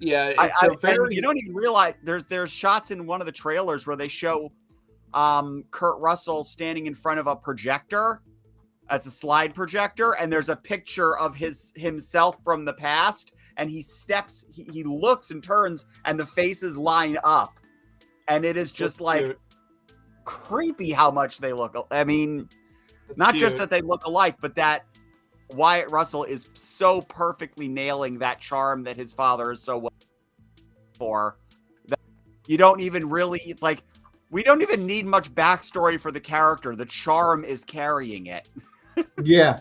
Yeah, and you don't even realize there's shots in one of the trailers where they show Kurt Russell standing in front of a projector. It's a slide projector, and there's a picture of himself from the past, and he looks and turns, and the faces line up, and it is just like creepy how much they look. I mean, not just that they look alike, but that Wyatt Russell is so perfectly nailing that charm that his father is so well for, that you don't even really, it's like, we don't even need much backstory for the character. The charm is carrying it. Yeah.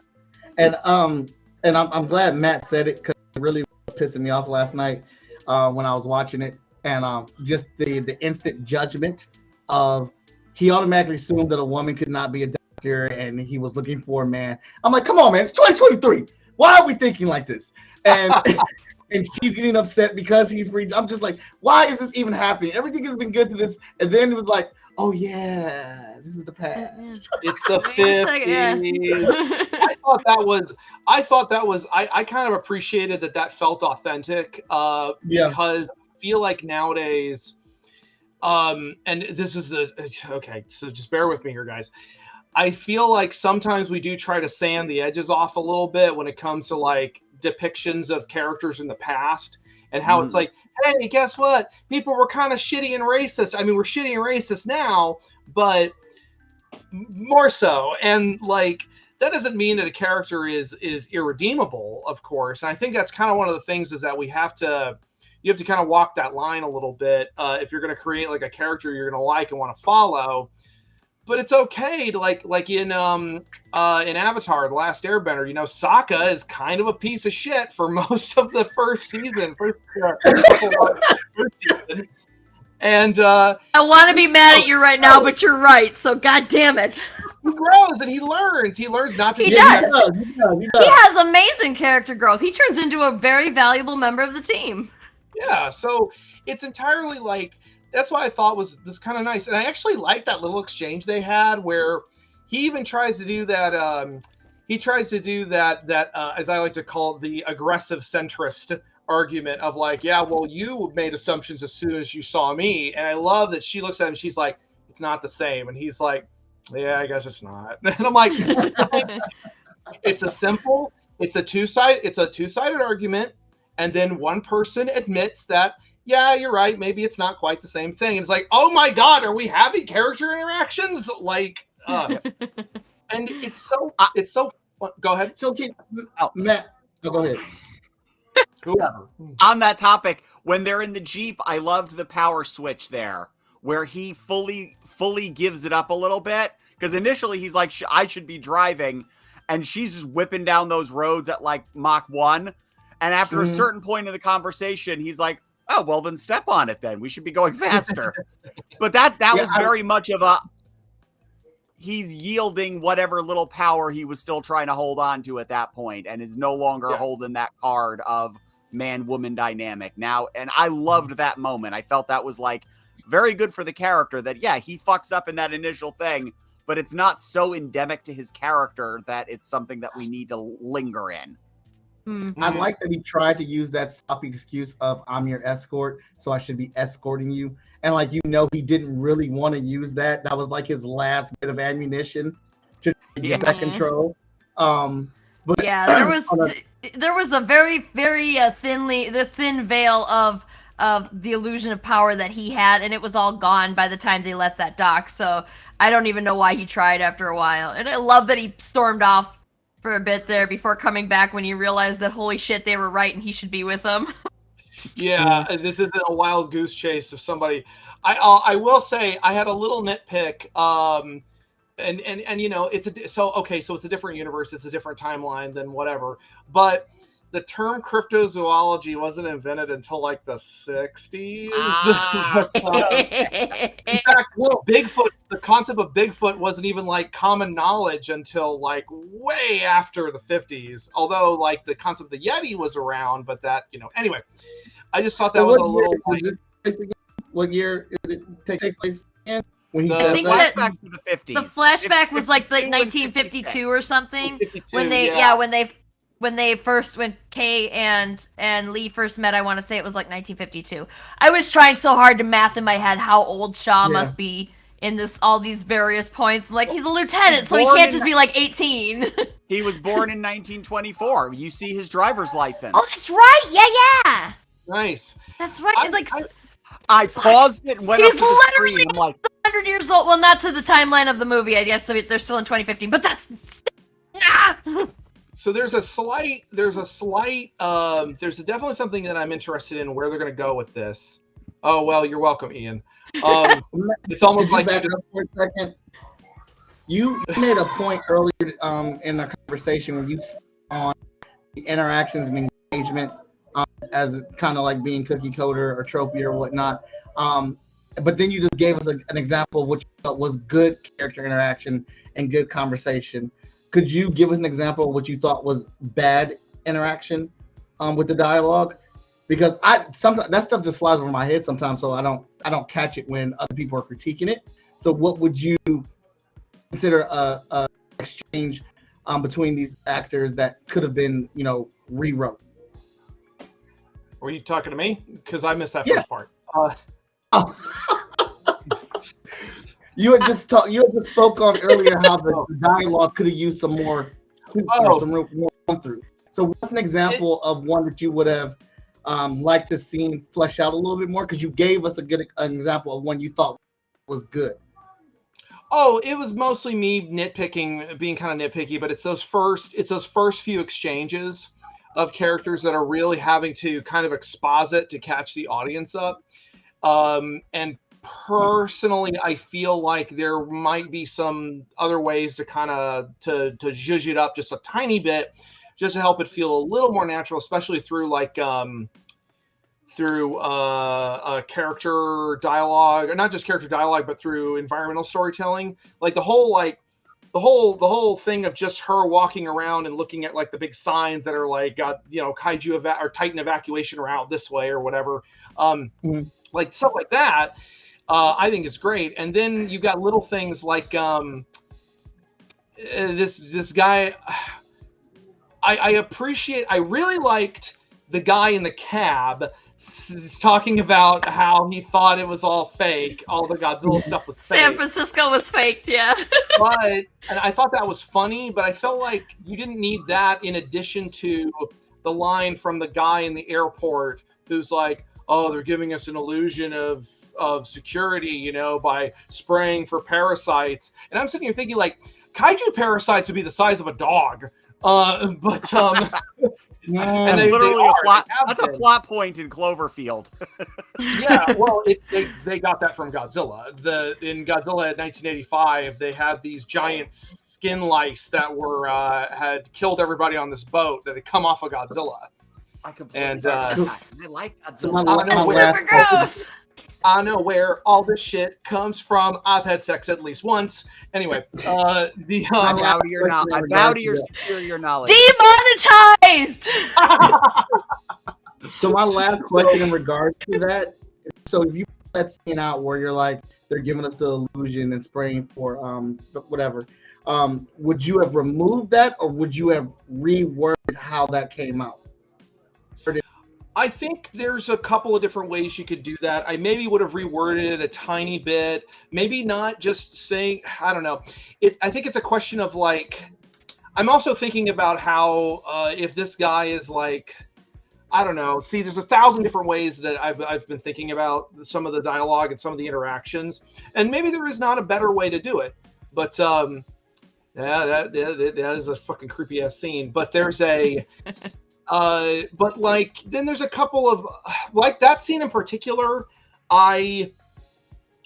And I'm glad Matt said it, because it really was pissing me off last night when I was watching it. And just the instant judgment of, he automatically assumed that a woman could not be a doctor, and he was looking for a man. I'm like, come on, man, it's 2023. Why are we thinking like this? And and she's getting upset because he's I'm just like, why is this even happening? Everything has been good to this, and then it was like, oh yeah, this is the past. It's the Wait a second, yeah. 50s. I kind of appreciated that felt authentic because I feel like nowadays, and this is okay, so just bear with me here, guys. I feel like sometimes we do try to sand the edges off a little bit when it comes to like depictions of characters in the past and how it's like, hey, guess what? People were kind of shitty and racist. I mean, we're shitty and racist now, but more so. And like, that doesn't mean that a character is irredeemable, of course. And I think that's kind of one of the things is that you have to kind of walk that line a little bit if you're going to create like a character you're going to like and want to follow. But it's okay to like in Avatar: The Last Airbender, you know, Sokka is kind of a piece of shit for most of the first season. And I want to be mad at you right now, but you're right. So god damn it. He grows and he learns. He learns not to. He does. He has amazing character growth. He turns into a very valuable member of the team. Yeah, so it's entirely like. That's why I thought was this kind of nice. And I actually like that little exchange they had where he even tries to do that. As I like to call it, the aggressive centrist argument of like, yeah, well, you made assumptions as soon as you saw me. And I love that she looks at him. She's like, it's not the same. And he's like, yeah, I guess it's not. And I'm like, it's a two-sided argument. And then one person admits that, yeah, you're right. Maybe it's not quite the same thing. And it's like, oh my God, are we having character interactions? Like, and it's so fun. Go ahead. So, Matt, go ahead. Whoever. On that topic, when they're in the Jeep, I loved the power switch there, where he fully gives it up a little bit. Because initially he's like, I should be driving, and she's just whipping down those roads at like Mach 1. And after a certain point in the conversation, he's like, oh, well, then step on it then. We should be going faster. But that was very much of he's yielding whatever little power he was still trying to hold on to at that point and is no longer holding that card of man-woman dynamic now. And I loved that moment. I felt that was like very good for the character that, yeah, he fucks up in that initial thing, but it's not so endemic to his character that it's something that we need to linger in. I like that he tried to use that sloppy excuse of I'm your escort, so I should be escorting you. And like, you know, he didn't really want to use that. That was like his last bit of ammunition to get that control. But yeah, there was a very, very thin veil of the illusion of power that he had, and it was all gone by the time they left that dock. So I don't even know why he tried after a while. And I love that he stormed off for a bit there before coming back when he realized that holy shit, they were right and he should be with them. Yeah, this isn't a wild goose chase of somebody. I will say I had a little nitpick. And you know, it's a different universe, it's a different timeline than whatever. But the term cryptozoology wasn't invented until like the 60s. In fact, Bigfoot, the concept of Bigfoot wasn't even like common knowledge until like way after the 50s. Although like the concept of the Yeti was around, but that, you know, anyway, I just thought that was a little like, what year is it take place in? When he I think that flashback to the 50s. The flashback was like 1952 or something. When Kay and Lee first met, I want to say it was like 1952. I was trying so hard to math in my head how old Shaw must be in all these various points. Like, he's a lieutenant, so he can't just be like 18. He was born in 1924. You see his driver's license. Oh, that's right. Yeah. Nice. That's right. I paused it and went up to the screen. I'm like, 100 years old. Well, not to the timeline of the movie. I guess they're still in 2015, but that's. So there's definitely something that I'm interested in where they're going to go with this. Oh, well, you're welcome, Ian. It's almost like back up for a second. You made a point earlier in the conversation when you on the interactions and engagement as kind of like being cookie cutter or tropey or whatnot. But then you just gave us an example of what you thought was good character interaction and good conversation. Could you give us an example of what you thought was bad interaction with the dialogue? Because sometimes that stuff just flies over my head sometimes, so I don't catch it when other people are critiquing it. So what would you consider a exchange between these actors that could have been, rewrote? Were you talking to me? Because I missed that Yeah. first part. Oh. You had just spoke on earlier how the dialogue could have used some more, some more run through. So what's an example of one that you would have liked to see flesh out a little bit more? Because you gave us an example of one you thought was good. Oh, it was mostly me nitpicking, being kind of nitpicky, but it's those first few exchanges of characters that are really having to kind of exposit to catch the audience up. And personally, I feel like there might be some other ways to kind of to zhuzh it up just a tiny bit, just to help it feel a little more natural, especially through character dialogue, or not just character dialogue, but through environmental storytelling. Like the whole thing of just her walking around and looking at like the big signs that are like got kaiju or Titan evacuation route this way or whatever. Like stuff like that. I think is great. And then you've got little things like this guy. I really liked the guy in the cab talking about how he thought it was all fake. All the Godzilla stuff was fake. San Francisco was faked, yeah. And I thought that was funny, but I felt like you didn't need that in addition to the line from the guy in the airport who's like, oh, they're giving us an illusion of security, by spraying for parasites. And I'm sitting here thinking, like, kaiju parasites would be the size of a dog. And that's literally a plot. That's a plot point in Cloverfield. Yeah, well, they got that from Godzilla. In Godzilla 1985, they had these giant skin lice that were had killed everybody on this boat that had come off of Godzilla. I completely I like Godzilla. Super gross. I know where all this shit comes from. I've had sex at least once. Anyway, I bow to your knowledge. I bow to your superior knowledge. Demonetized. So my last question in regards to that. So if you put that scene out where you're like, they're giving us the illusion and spraying for whatever, would you have removed that, or would you have reworded how that came out? I think there's a couple of different ways you could do that. I maybe would have reworded it a tiny bit. Maybe not just saying, I don't know. I think it's a question of like, I'm also thinking about how if this guy is like, I don't know. See, there's 1,000 different ways that I've been thinking about some of the dialogue and some of the interactions. And maybe there is not a better way to do it. But that is a fucking creepy ass scene. But there's a... but like, then there's a couple of, like that scene in particular, I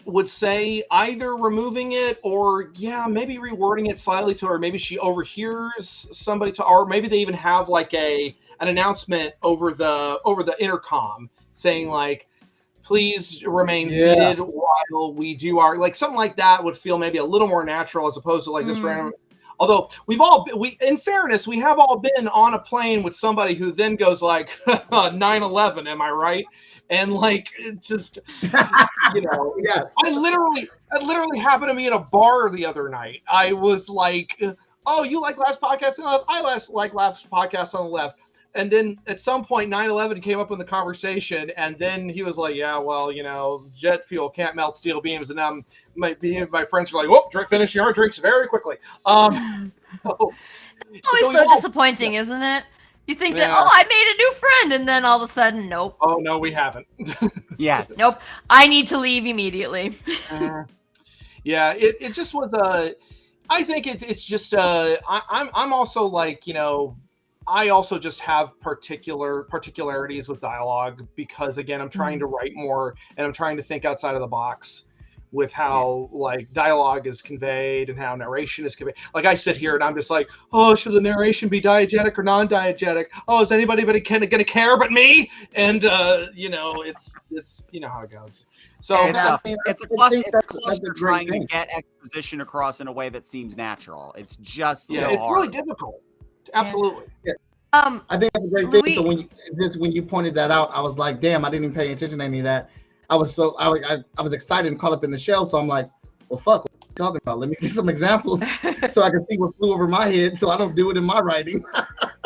would say either removing it or maybe rewording it slightly to her. Maybe she overhears somebody or maybe they even have like an announcement over the intercom saying like, please remain seated while we do our, like something like that would feel maybe a little more natural as opposed to like this random. Although in fairness, we have all been on a plane with somebody who then goes like 9/11, am I right? And like, it's just, Yeah. That literally happened to me at a bar the other night. I was like, oh, you like last podcast on the left? I like last podcast on the left. And then at some point, 9/11 came up in the conversation, and then he was like, "Yeah, well, jet fuel can't melt steel beams." And now my friends are like, "Whoop, finishing our drinks very quickly." Always so disappointing, isn't it? You think that, I made a new friend, and then all of a sudden, nope. Oh no, we haven't. Yes. Nope. I need to leave immediately. Yeah, it just was I think it's just I'm also like I also just have particularities with dialogue because again I'm trying to write more and I'm trying to think outside of the box with how like dialogue is conveyed and how narration is conveyed. Like I sit here and I'm just like, oh, should the narration be diegetic or non-diegetic? Oh, is anybody gonna care but me? And it's how it goes. So it's a cluster trying to get exposition across in a way that seems natural. It's just so it's hard. really difficult. Absolutely. Yeah. I think that's a great thing. So when you pointed that out, I was like, damn, I didn't even pay attention to any of that. I was excited and caught up in the shell. So I'm like, well, fuck, what are you talking about? Let me get some examples so I can see what flew over my head so I don't do it in my writing.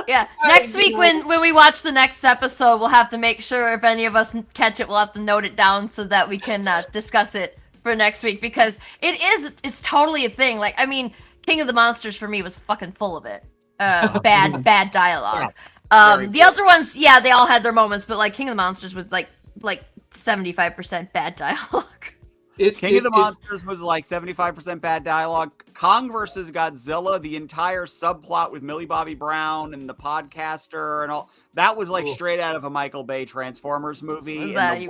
Yeah, next week when we watch the next episode, we'll have to make sure if any of us catch it, we'll have to note it down so that we can discuss it for next week, because it's totally a thing. Like, I mean, King of the Monsters for me was fucking full of it. Bad dialogue. The other ones, yeah, they all had their moments, but like King of the Monsters was like 75% bad dialogue. King of the Monsters was like 75% bad dialogue. Kong versus Godzilla, the entire subplot with Millie Bobby Brown and the podcaster and all, that was like straight out of a Michael Bay Transformers movie. That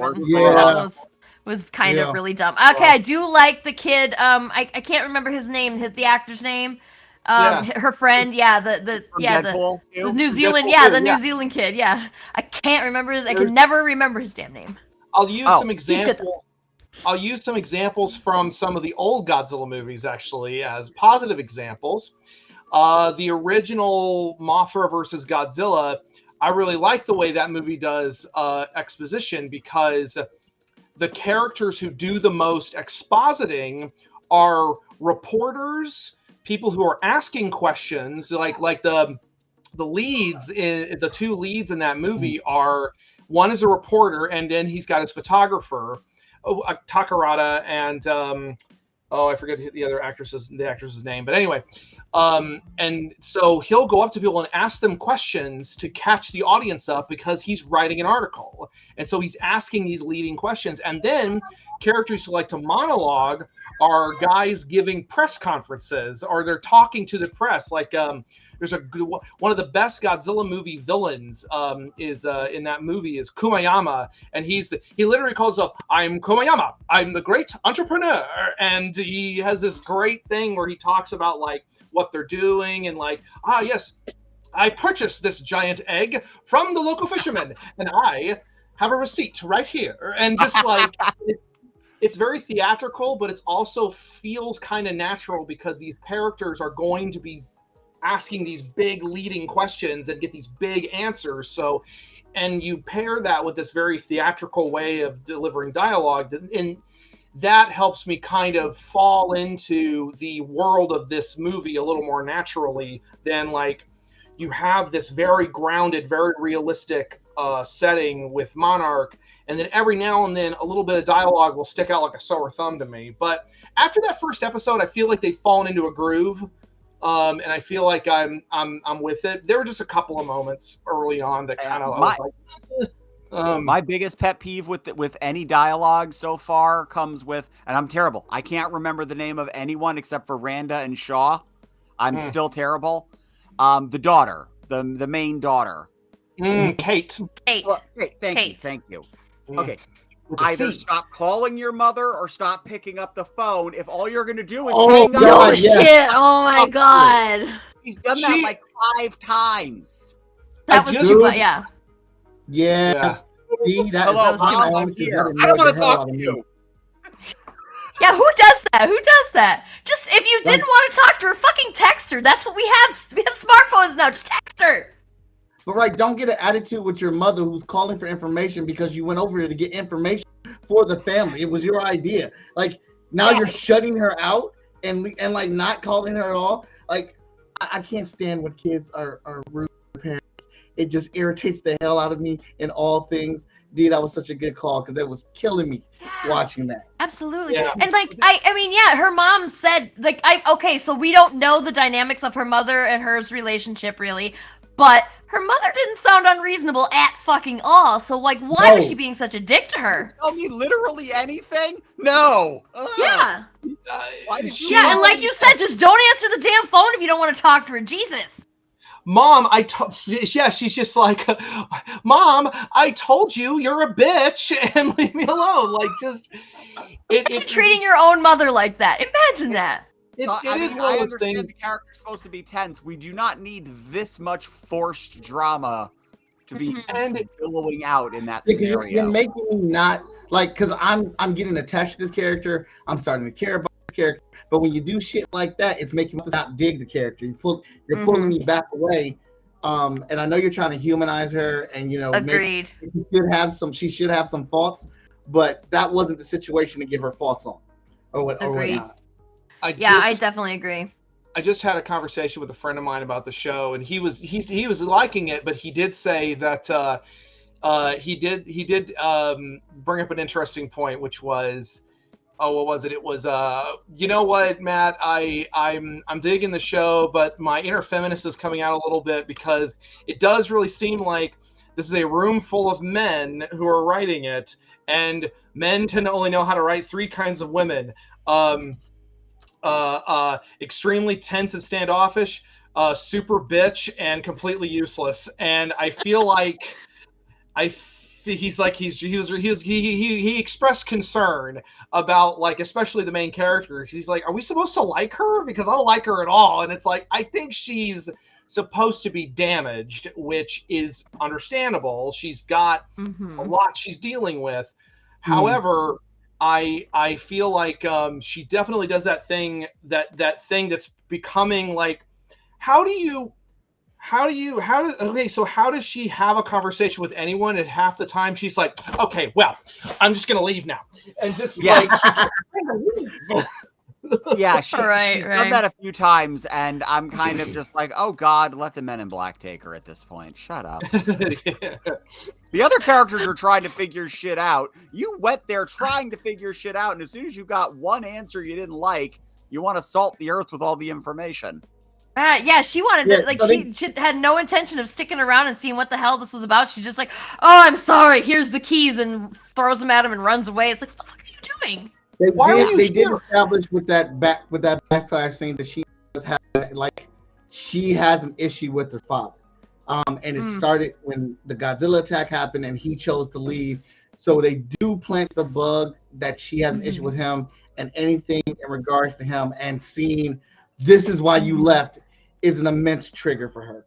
was kind of really dumb. Okay, I do like the kid. I can't remember his name, the actor's name. Her friend, the New Zealand, the New Zealand kid, I can't remember I can never remember his damn name. I'll use some examples. I'll use some examples from some of the old Godzilla movies, actually, as positive examples. The original Mothra versus Godzilla, I really like the way that movie does exposition, because the characters who do the most expositing are reporters, people who are asking questions, like the leads in the two leads in that movie are, one is a reporter, and then he's got his photographer, Takarada, and I forget the other actress's name, but anyway, and so he'll go up to people and ask them questions to catch the audience up, because he's writing an article, and so he's asking these leading questions. And then characters who like to monologue are guys giving press conferences, or they're talking to the press. Like there's one of the best Godzilla movie villains is in that movie is Kumayama, and he literally calls up, "I'm Kumayama, I'm the great entrepreneur," and he has this great thing where he talks about like what they're doing, and like, yes, I purchased this giant egg from the local fisherman, and I have a receipt right here, and just like. It's very theatrical, but it also feels kind of natural, because these characters are going to be asking these big leading questions and get these big answers. So, and you pair that with this very theatrical way of delivering dialogue, and that helps me kind of fall into the world of this movie a little more naturally than like you have this very grounded, very realistic setting with Monarch. And then every now and then a little bit of dialogue will stick out like a sore thumb to me. But after that first episode, I feel like they've fallen into a groove. And I feel like I'm with it. There were just a couple of moments early on that kind of my biggest pet peeve with any dialogue so far comes with, and I'm terrible, I can't remember the name of anyone except for Randa and Shaw. I'm still terrible. The daughter, the main daughter. Kate. Well, thank you. Okay. Either stop calling your mother or stop picking up the phone if all you're going to do is hang up. Oh, shit. Oh, my God. He's done that like 5 times. That was too much, yeah. Yeah. See, hello, Mom, I'm here. I don't want to talk to you. Yeah, who does that? Who does that? Just, if you didn't want to talk to her, fucking text her. That's what we have. We have smartphones now. Just text her. But right, don't get an attitude with your mother who's calling for information because you went over here to get information for the family. It was your idea. Like, now you're shutting her out and like not calling her at all. Like, I can't stand when kids are rude to parents. It just irritates the hell out of me in all things. Dee, that was such a good call, because it was killing me watching that. Absolutely. Yeah. And like, I mean, yeah, her mom said, like, okay, so we don't know the dynamics of her mother and hers relationship really, but her mother didn't sound unreasonable at fucking all. So like, why was she being such a dick to her? Tell me literally anything? No. Yeah. Why did you? Yeah, and like you said, just don't answer the damn phone if you don't want to talk to her. Jesus. Mom, she's just like, Mom, I told you you're a bitch and leave me alone. Like, just Imagine treating your own mother like that. Imagine that. I understand the character's supposed to be tense. We do not need this much forced drama to be billowing out in that scenario. You're making me not like, because I'm getting attached to this character. I'm starting to care about this character. But when you do shit like that, it's making me not dig the character. You're pulling me back away. And I know you're trying to humanize her, and agreed. She should have some faults, but that wasn't the situation to give her faults on, or whatnot. I definitely agree. I just had a conversation with a friend of mine about the show, and he was liking it, but he did say that he did bring up an interesting point, which was, oh, what was it? It was you know what, Matt, I'm digging the show, but my inner feminist is coming out a little bit because it does really seem like this is a room full of men who are writing it, and men tend to only know how to write 3 kinds of women. Extremely tense and standoffish, super bitch, and completely useless. And I feel like he expressed concern about, like, especially the main character. He's like, are we supposed to like her? Because I don't like her at all. And it's like, I think she's supposed to be damaged, which is understandable. She's got a lot she's dealing with. However, I feel like she definitely does that thing that's becoming like, how does she have a conversation with anyone, and half the time she's like, okay, well, I'm just gonna leave now, and just like yeah, she's done that a few times, and I'm kind of just like, oh God, let the Men in Black take her at this point. Shut up. The other characters are trying to figure shit out. You went there trying to figure shit out, and as soon as you got one answer you didn't like, you want to salt the earth with all the information. Yeah, she wanted to, like, she had no intention of sticking around and seeing what the hell this was about. She's just like, oh, I'm sorry, here's the keys, and throws them at him and runs away. It's like, what the fuck are you doing? They did establish with that backflash scene that she does have, like, she has an issue with her father. And it started when the Godzilla attack happened and he chose to leave. So they do plant the bug that she has an issue with him, and anything in regards to him, and seeing this is why you left is an immense trigger for her.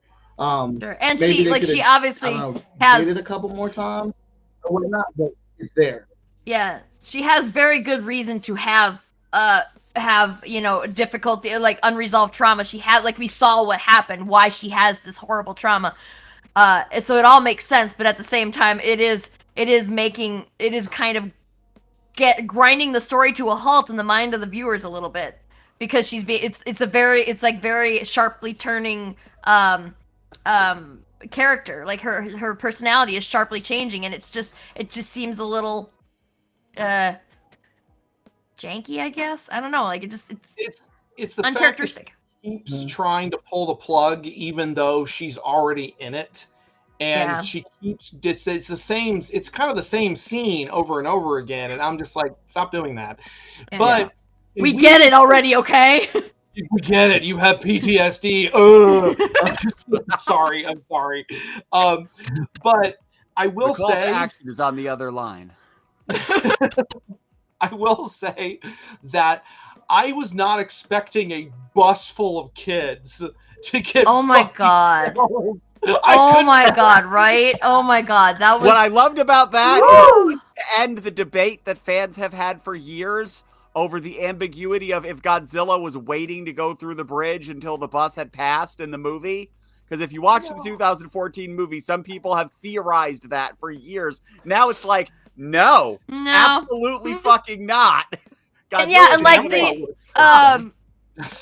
Sure. And she obviously has did it a couple more times or whatnot, but it's there. Yeah, she has very good reason to have difficulty, like unresolved trauma. She had, like, we saw what happened, why she has this horrible trauma. So it all makes sense, but at the same time, it is kind of grinding the story to a halt in the mind of the viewers a little bit, because it's very sharply turning character. Like, her personality is sharply changing, and it just seems a little janky, I guess. I don't know. Like, it's the uncharacteristic. Fact that she keeps trying to pull the plug, even though she's already in it, and she keeps. It's the same. It's kind of the same scene over and over again, and I'm just like, stop doing that. Yeah. But we get it already, okay? We get it. You have PTSD. I'm sorry. But I will say, action is on the other line. I will say that I was not expecting a bus full of kids to get. Oh my god! Oh my god! Right? Oh my god! That was what I loved about that. Is to end the debate that fans have had for years over the ambiguity of if Godzilla was waiting to go through the bridge until the bus had passed in the movie. Because if you watch the 2014 movie, some people have theorized that for years. Now it's like, no. Absolutely fucking not. And like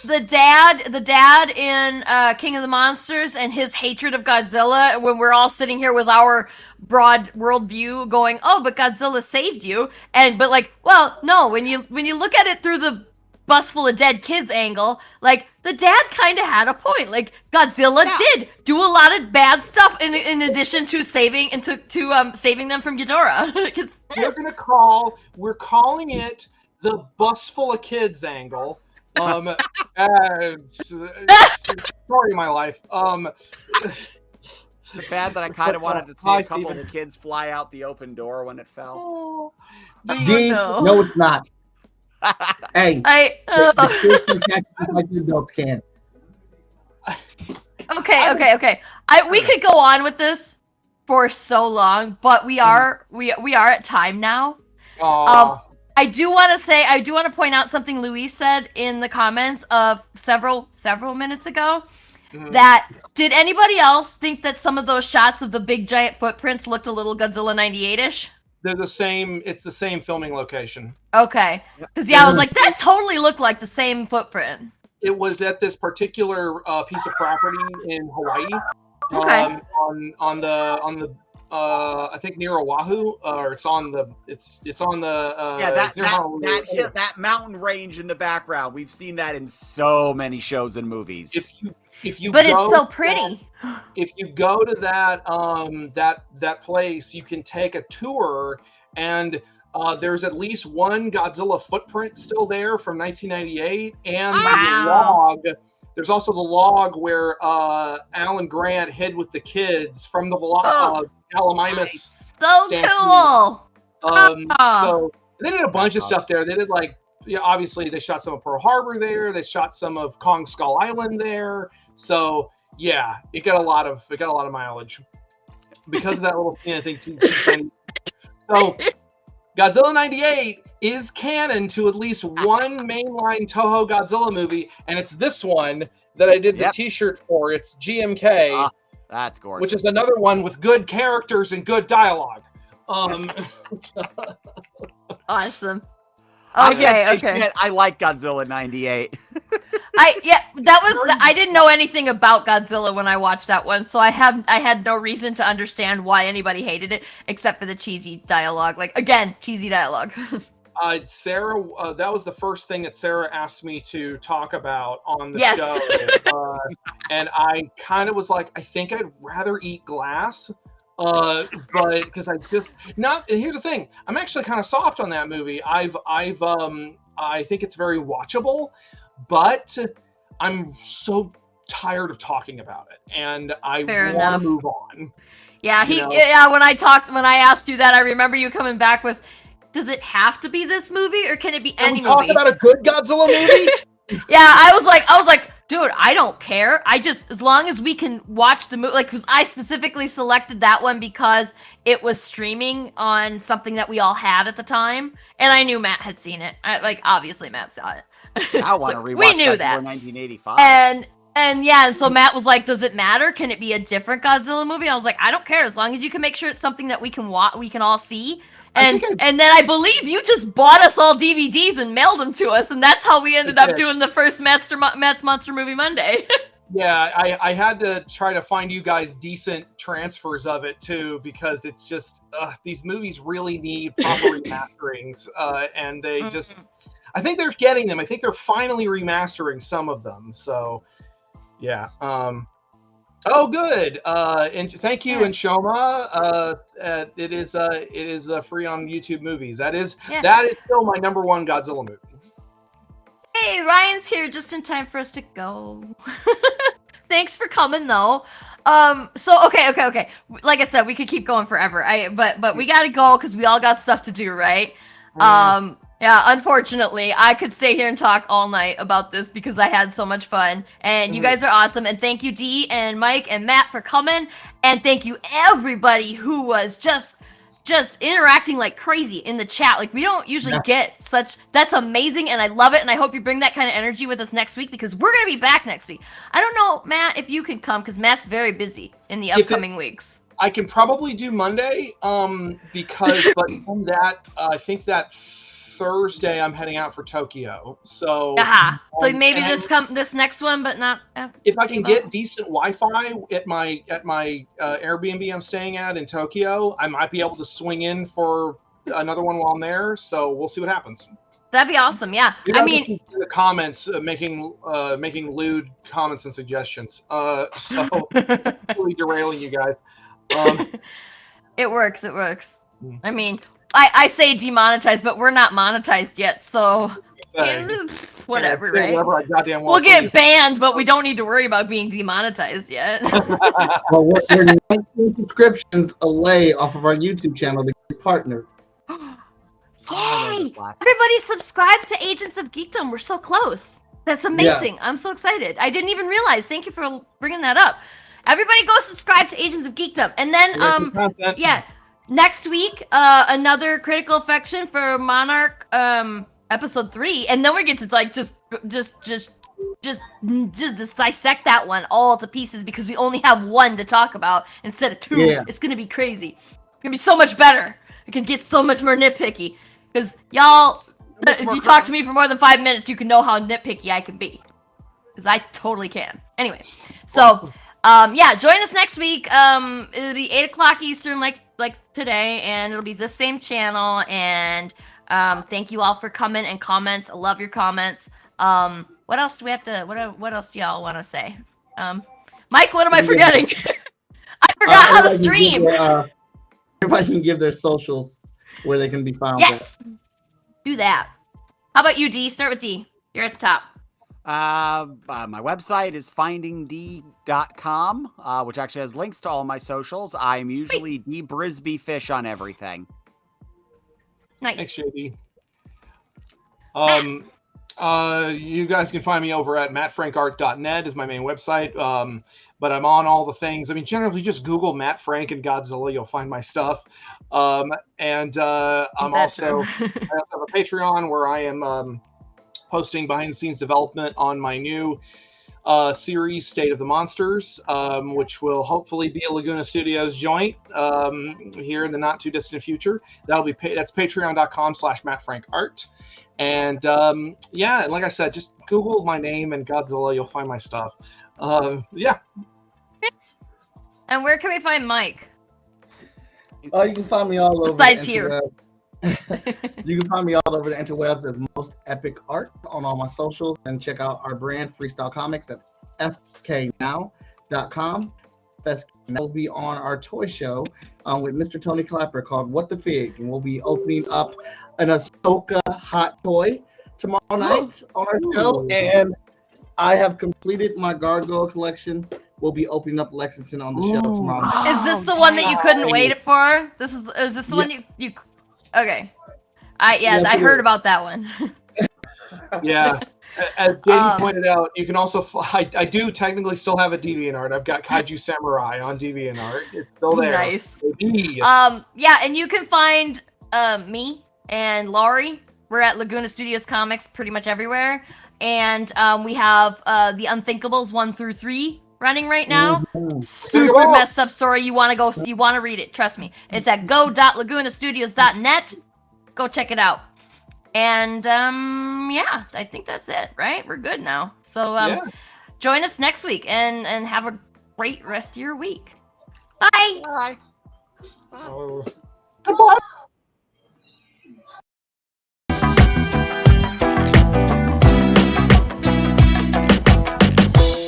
the dad in King of the Monsters and his hatred of Godzilla, when we're all sitting here with our broad worldview going, oh, but Godzilla saved you, but like, well, no, when you look at it through the bus full of dead kids angle, like, the dad kind of had a point. Like, Godzilla did do a lot of bad stuff in addition to saving saving them from Ghidorah. We're calling it the bus full of kids angle. Story of my life. The bad that I kind of wanted to see a couple of the kids fly out the open door when it fell. Dee, no, it's not. Hey, the kids can catch it like the adults can. Okay. We could go on with this for so long, but we are at time now. I do want to point out something Luis said in the comments of several minutes ago. That did anybody else think that some of those shots of the big giant footprints looked a little Godzilla 98-ish? They're the same. It's the same filming location. Okay. Because I was like, that totally looked like the same footprint. It was at this particular piece of property in Hawaii. Okay. On the I think near Oahu, or it's on the that mountain range in the background. We've seen that in so many shows and movies. But it's so pretty. If you go to that place, you can take a tour, and there's at least one Godzilla footprint still there from 1998, and the log. There's also the log where Alan Grant hid with the kids from the Alamimus. Nice. So cool. So they did a bunch of stuff there. They did obviously they shot some of Pearl Harbor there. They shot some of Kong Skull Island there. So yeah, it got a lot of mileage because of that little thing. So Godzilla 98 is canon to at least one mainline Toho Godzilla movie, and it's this one that I did the T-shirt for. It's GMK. That's gorgeous. Which is another one with good characters and good dialogue. Awesome. Okay. I like Godzilla 98. I didn't know anything about Godzilla when I watched that one, so I had no reason to understand why anybody hated it except for the cheesy dialogue. Like, again, cheesy dialogue. Sarah, that was the first thing that Sarah asked me to talk about on the show. And I kind of was like, I think I'd rather eat glass. But because here's the thing, I'm actually kind of soft on that movie. I think it's very watchable, but I'm so tired of talking about it, and I want to move on. Yeah, when I asked you that, I remember you coming back with, does it have to be this movie, or can it be any movie? Talk about a good Godzilla movie. Yeah, I was like, dude, I don't care. As long as we can watch the movie, because I specifically selected that one because it was streaming on something that we all had at the time, and I knew Matt had seen it. Obviously Matt saw it. I want to rewatch. We knew that. 1985. And so Matt was like, does it matter? Can it be a different Godzilla movie? I was like, I don't care, as long as you can make sure it's something that we can all see. And then I believe you just bought us all DVDs and mailed them to us, and that's how we ended up doing the first Matt's Monster Movie Monday. Yeah, I had to try to find you guys decent transfers of it too, because it's just these movies really need proper remasterings, and they just. I think they're getting them. I think they're finally remastering some of them. So, yeah. Oh, good. And thank you, and Shoma. It is free on YouTube Movies. That is still my #1 Godzilla movie. Hey, Ryan's here just in time for us to go. Thanks for coming, though. So okay. Like I said, we could keep going forever. But we gotta go because we all got stuff to do, right? Yeah, unfortunately, I could stay here and talk all night about this because I had so much fun. And you guys are awesome. And thank you, Dee and Mike and Matt, for coming. And thank you, everybody who was just interacting like crazy in the chat. Like, we don't usually get such... That's amazing, and I love it. And I hope you bring that kind of energy with us next week, because we're going to be back next week. I don't know, Matt, if you can come, because Matt's very busy in the upcoming weeks. I can probably do Monday, because from that, I think that Thursday I'm heading out for Tokyo. So so maybe this next one, but not if I can get decent Wi-Fi at my Airbnb I'm staying at in Tokyo, I might be able to swing in for another one while I'm there. So we'll see what happens. That'd be awesome. Yeah, I mean, in the comments making lewd comments and suggestions. So really derailing you guys. It works. I mean, I say demonetized, but we're not monetized yet, so whatever, right? We'll get banned, but we don't need to worry about being demonetized yet. Well, we're 19 subscriptions away off of our YouTube channel to get partnered. Yay! Everybody subscribe to Agents of Geekdom. We're so close. That's amazing. Yeah. I'm so excited. I didn't even realize. Thank you for bringing that up. Everybody go subscribe to Agents of Geekdom. And then, next week, another Critical Affection for Monarch, episode 3, and then we get to just dissect that one all to pieces because we only have one to talk about instead of 2. Yeah. It's gonna be crazy. It's gonna be so much better. I can get so much more nitpicky. Because y'all, if you talk to me for more than 5 minutes, you can know how nitpicky I can be. Because I totally can. Anyway, so, yeah, join us next week. It'll be 8 o'clock Eastern, like today, and it'll be the same channel. And thank you all for coming and comments. I love your comments. What else do we have to? What else do y'all want to say? Mike, what am I forgetting? I forgot how to stream. Everybody can give their socials where they can be found. Yes, do that. How about you, Dee? Start with Dee. You're at the top. My website is findingd.com, which actually has links to all my socials. I'm usually Dee Fish on everything. Nice. Thanks, JD. You guys can find me over at mattfrankart.net is my main website. But I'm on all the things. I mean, generally just Google Matt Frank and Godzilla. You'll find my stuff. I'm also, I also have a Patreon where I am posting behind the scenes development on my new series, State of the Monsters, which will hopefully be a Laguna Studios joint here in the not too distant future. That's patreon.com/mattfrankart. And yeah, like I said, just Google my name and Godzilla, you'll find my stuff. Yeah. And where can we find Mike? You can find me all over. Besides here. You can find me all over the interwebs as Most Epic Art on all my socials, and check out our brand Freestyle Comics at fknow.com. We'll be on our toy show with Mr. Tony Clapper called What the Fig, and we'll be opening up an Ahsoka hot toy tomorrow night on our show. And I have completed my Gargoyle collection. We'll be opening up Lexington on the show tomorrow night. Is this the one that you couldn't wait for? Is this the one you okay. I heard about that one. Yeah. As Jaden pointed out, you can also I do technically still have a DeviantArt. I've got Kaiju Samurai on DeviantArt. It's still there. Nice. Yeah, and you can find me and Laurie. We're at Laguna Studios Comics pretty much everywhere. And we have the Unthinkables 1 through 3 running right now. Super messed up story. You want to read it. Trust me. It's at go.lagunastudios.net. Go check it out. And yeah, I think that's it, right? We're good now. So join us next week and have a great rest of your week. Bye. Bye. Goodbye.